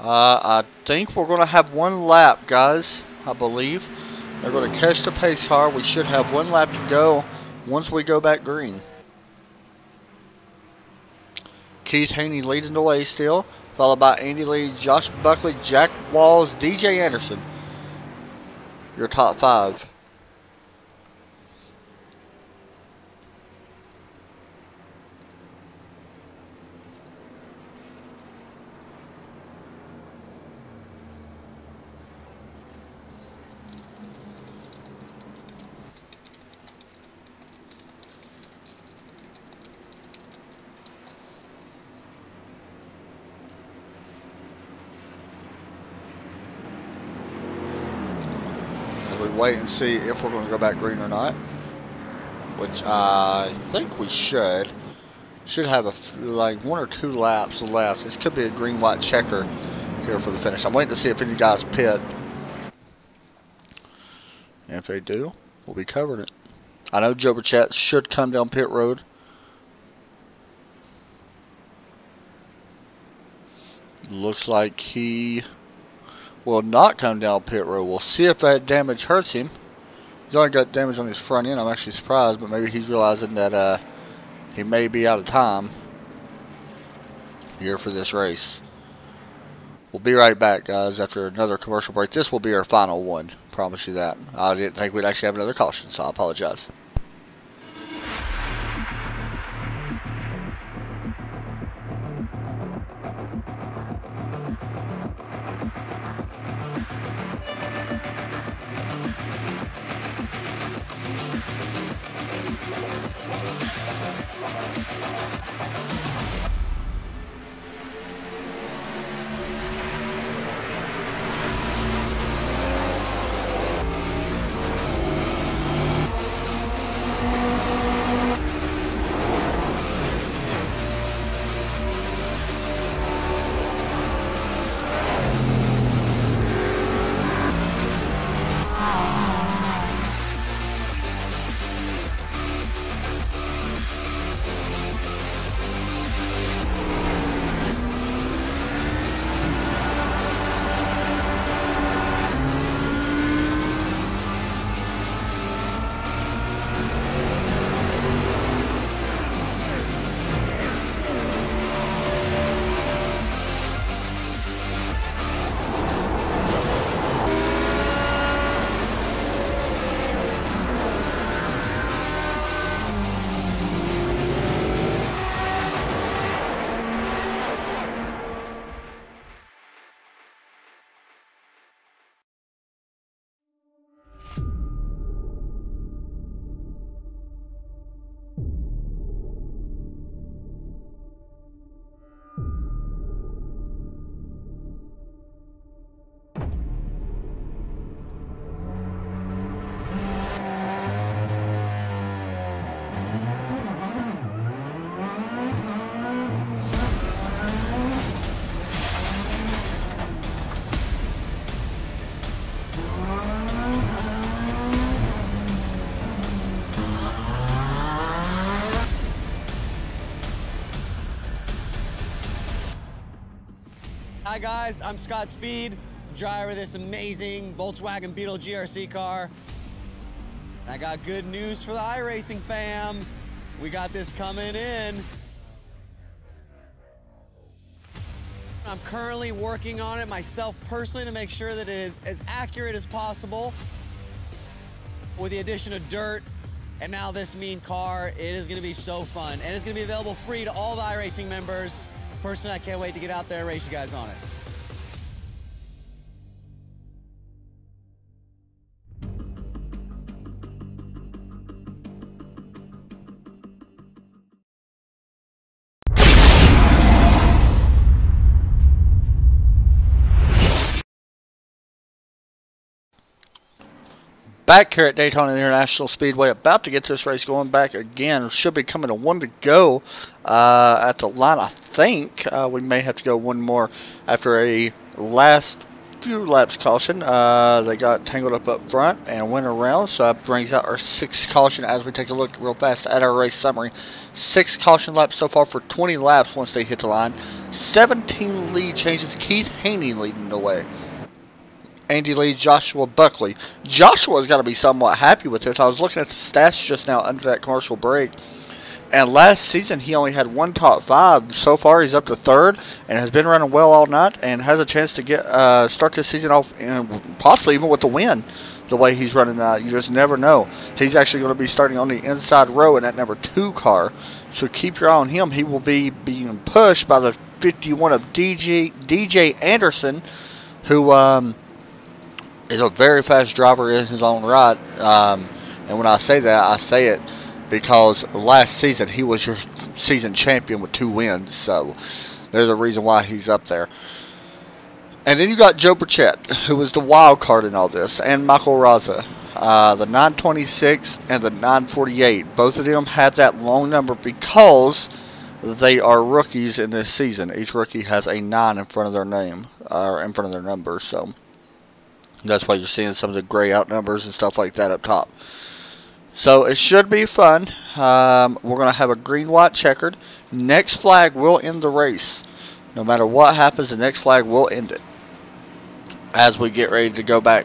I think we're going to have 1 lap, guys. I believe. They're going to catch the pace car. We should have 1 lap to go once we go back green. Keith Haney leading the way still, followed by Andy Lee, Josh Buckley, Jack Walls, DJ Anderson. Your top 5. We wait and see if we're going to go back green or not, which I think we should have like 1 or 2 laps left. This could be a green-white checker here for the finish. I'm waiting to see if any guys pit, and if they do, we'll be covering it. I know Joe Burchett should come down pit road. Looks like he will not come down pit road. We'll see if that damage hurts him. He's only got damage on his front end. I'm actually surprised, but maybe he's realizing that he may be out of time here for this race. We'll be right back, guys, after another commercial break. This will be our final one. Promise you that. I didn't think we'd actually have another caution, so I apologize. Hi guys, I'm Scott Speed, driver of this amazing Volkswagen Beetle GRC car. I got good news for the iRacing fam. We got this coming in. I'm currently working on it myself personally to make sure that it is as accurate as possible. With the addition of dirt and now this mean car, it is going to be so fun. And it's going to be available free to all the iRacing members. Personally, I can't wait to get out there and race you guys on it. Back here at Daytona International Speedway, about to get this race going back again. Should be coming to 1 to go at the line, I think. We may have to go one more after a last few laps caution. They got tangled up front and went around, so that brings out our 6th caution as we take a look real fast at our race summary. 6 caution laps so far for 20 laps once they hit the line. 17 lead changes. Keith Haney leading the way. Andy Lee, Joshua Buckley. Joshua's got to be somewhat happy with this. I was looking at the stats just now under that commercial break. And last season, he only had one top 5. So far, he's up to 3rd and has been running well all night and has a chance to get start this season off and possibly even with the win. The way he's running now, you just never know. He's actually going to be starting on the inside row in that number 2 car. So keep your eye on him. He will be being pushed by the 51 of DJ Anderson, who is a very fast driver in his own right. And when I say that, I say it because last season he was your season champion with 2 wins. So there's a reason why he's up there. And then you got Joe Burchett, who was the wild card in all this, and Michael Raza. The 926 and the 948. Both of them had that long number because they are rookies in this season. Each rookie has a 9 in front of their name, or in front of their number. So that's why you're seeing some of the gray out numbers and stuff like that up top. So it should be fun. We're going to have a green-white checkered. Next flag will end the race. No matter what happens, the next flag will end it. As we get ready to go back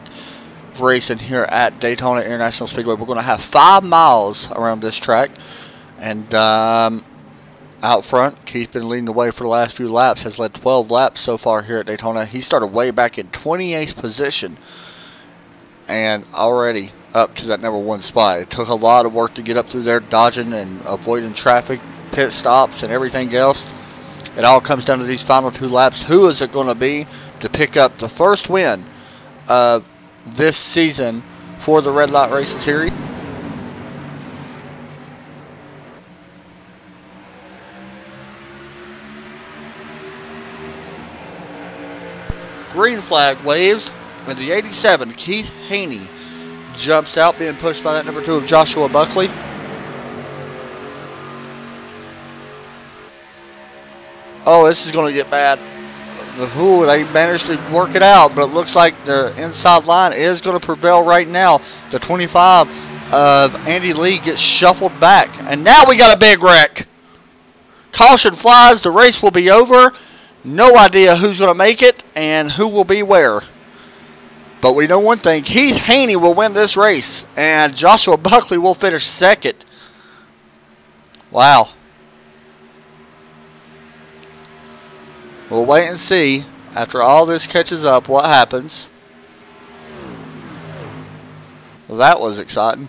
racing here at Daytona International Speedway, we're going to have 5 miles around this track. And out front, Keith's been leading the way for the last few laps. Has led 12 laps so far here at Daytona. He started way back in 28th position. And already up to that number 1 spot. It took a lot of work to get up through there, dodging and avoiding traffic, pit stops, and everything else. It all comes down to these final 2 laps. Who is it going to be to pick up the first win of this season for the Red Light Racing Series? Green flag waves, and the 87, Keith Haney, jumps out, being pushed by that number 2 of Joshua Buckley. Oh, this is going to get bad. Ooh, they managed to work it out, but it looks like the inside line is going to prevail right now. The 25 of Andy Lee gets shuffled back, and now we got a big wreck. Caution flies. The race will be over. No idea who's going to make it and who will be where. But we know one thing. Keith Haney will win this race, and Joshua Buckley will finish 2nd. Wow. We'll wait and see after all this catches up what happens. Well, that was exciting.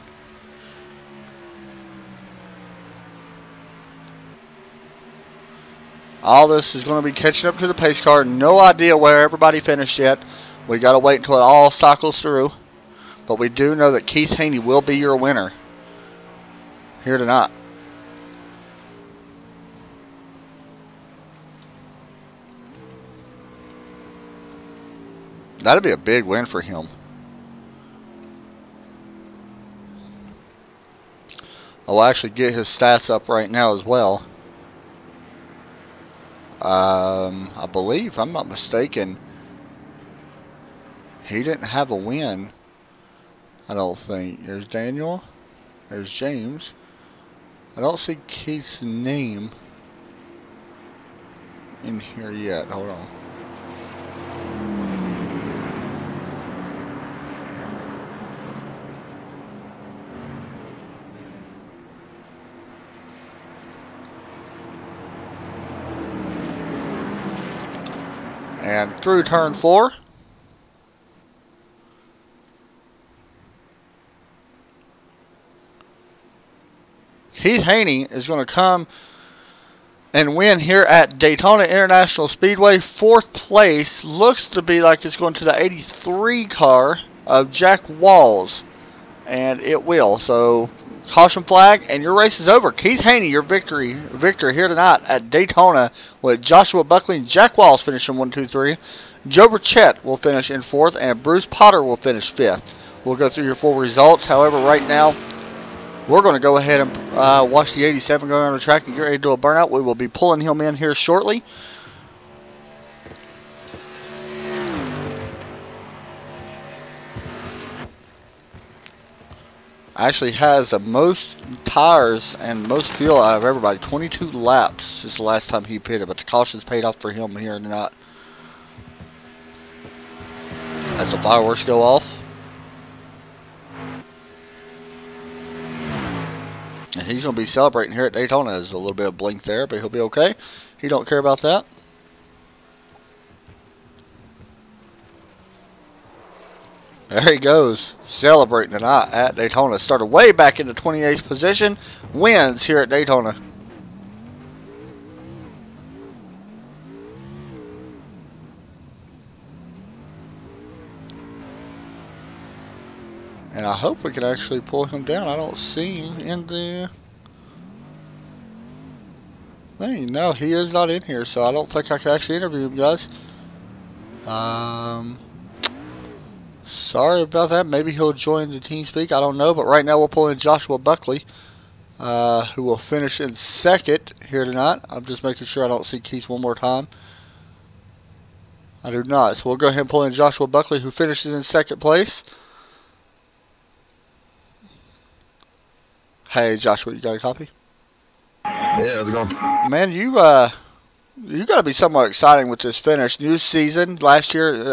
All this is going to be catching up to the pace car. No idea where everybody finished yet. We got to wait until it all cycles through. But we do know that Keith Haney will be your winner here tonight. That'd be a big win for him. I'll actually get his stats up right now as well. I believe, if I'm not mistaken, he didn't have a win. I don't think. There's Daniel. There's James. I don't see Keith's name in here yet. Hold on. And through turn 4. Keith Haney is going to come and win here at Daytona International Speedway. 4th place looks to be like it's going to the 83 car of Jack Walls. And it will. So, caution flag, and your race is over. Keith Haney, your victor here tonight at Daytona, with Joshua Buckley and Jack Walls finishing 1, 2, 3. Joe Burchett will finish in 4th, and Bruce Potter will finish 5th. We'll go through your full results. However, right now, we're going to go ahead and watch the 87 go around the track and get ready to do a burnout. We will be pulling him in here shortly. Actually has the most tires and most fuel out of everybody. 22 laps is the last time he pitted, but the caution's paid off for him here tonight. as the fireworks go off. And he's going to be celebrating here at Daytona. There's a little bit of blink there, but he'll be okay. He don't care about that. There he goes, celebrating tonight at Daytona. Started way back in the 28th position. Wins here at Daytona. And I hope we can actually pull him down. I don't see him in the thing. No, he is not in here, so I don't think I can actually interview him, guys. Sorry about that. Maybe he'll join the TeamSpeak. I don't know. But right now we'll pull in Joshua Buckley, who will finish in second here tonight. I'm just making sure I don't see Keith one more time. I do not. So we'll go ahead and pull in Joshua Buckley, who finishes in second place. Hey, Joshua, you got a copy? Yeah, how's it going? Man, you got to be somewhat exciting with this finish. New season last year,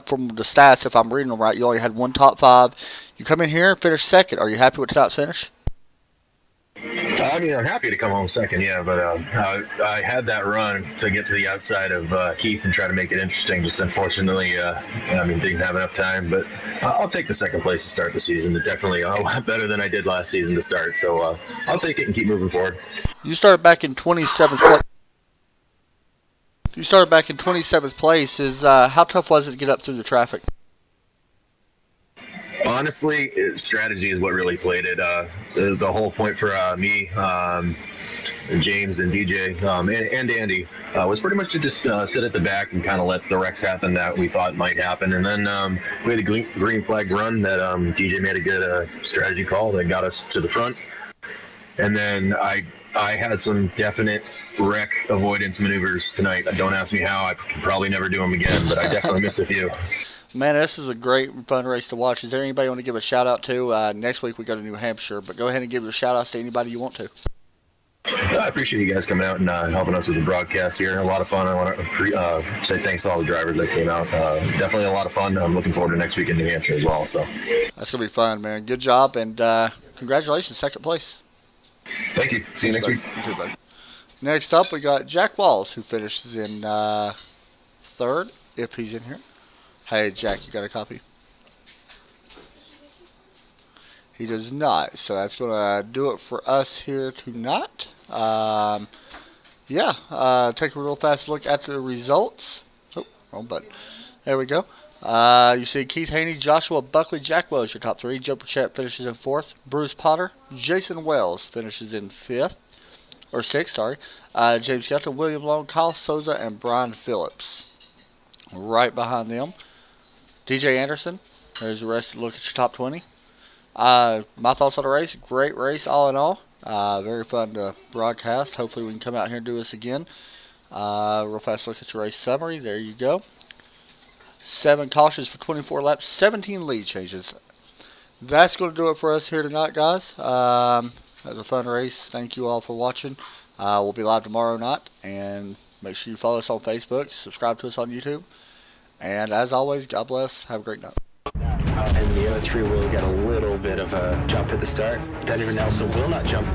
from the stats, if I'm reading them right, you only had one top 5. You come in here and finish second. Are you happy with tonight's finish? I mean, I'm happy to come home second, yeah, but I had that run to get to the outside of Keith and try to make it interesting. Just unfortunately, didn't have enough time. But I'll take the second place to start the season. It's definitely a lot better than I did last season to start. So I'll take it and keep moving forward. You started back in 27th place. You started back in 27th place. How tough was it to get up through the traffic? Honestly, strategy is what really played it. The whole point for me, James and DJ, and Andy, was pretty much to just sit at the back and kind of let the wrecks happen that we thought might happen. And then we had a green flag run that DJ made a good strategy call that got us to the front. And then I had some definite wreck avoidance maneuvers tonight. Don't ask me how. I could probably never do them again, but I definitely missed a few. Man, this is a great fun race to watch. Is there anybody you want to give a shout out to? Next week we go to New Hampshire, but go ahead and give your shout outs to anybody you want to. I appreciate you guys coming out and helping us with the broadcast here. A lot of fun. I want to say thanks to all the drivers that came out. Definitely a lot of fun. I'm looking forward to next week in New Hampshire as well. So that's going to be fun, man. Good job, and congratulations, second place. Thank you. See you next week. You too, buddy. Next up, we got Jack Walls, who finishes in third, if he's in here. Hey, Jack, you got a copy? He does not, so that's going to do it for us here tonight. Take a real fast look at the results. Oh, wrong button. There we go. You see Keith Haney, Joshua Buckley, Jack Wells, your top 3. Joe Burchett finishes in 4th. Bruce Potter, Jason Wells finishes in 5th. Or 6th, sorry. James Skelton, William Long, Kyle Souza, and Brian Phillips. Right behind them, DJ Anderson. There's the rest. Look at your top 20. My thoughts on the race. Great race all in all. Very fun to broadcast. Hopefully we can come out here and do this again. Real fast look at your race summary. There you go. 7 cautions for 24 laps. 17 lead changes. That's going to do it for us here tonight, guys. That was a fun race. Thank you all for watching. We'll be live tomorrow night. And make sure you follow us on Facebook. Subscribe to us on YouTube. And as always, God bless. Have a great night. And the other 3 will get a little bit of a jump at the start. Pedro Nelson will not jump.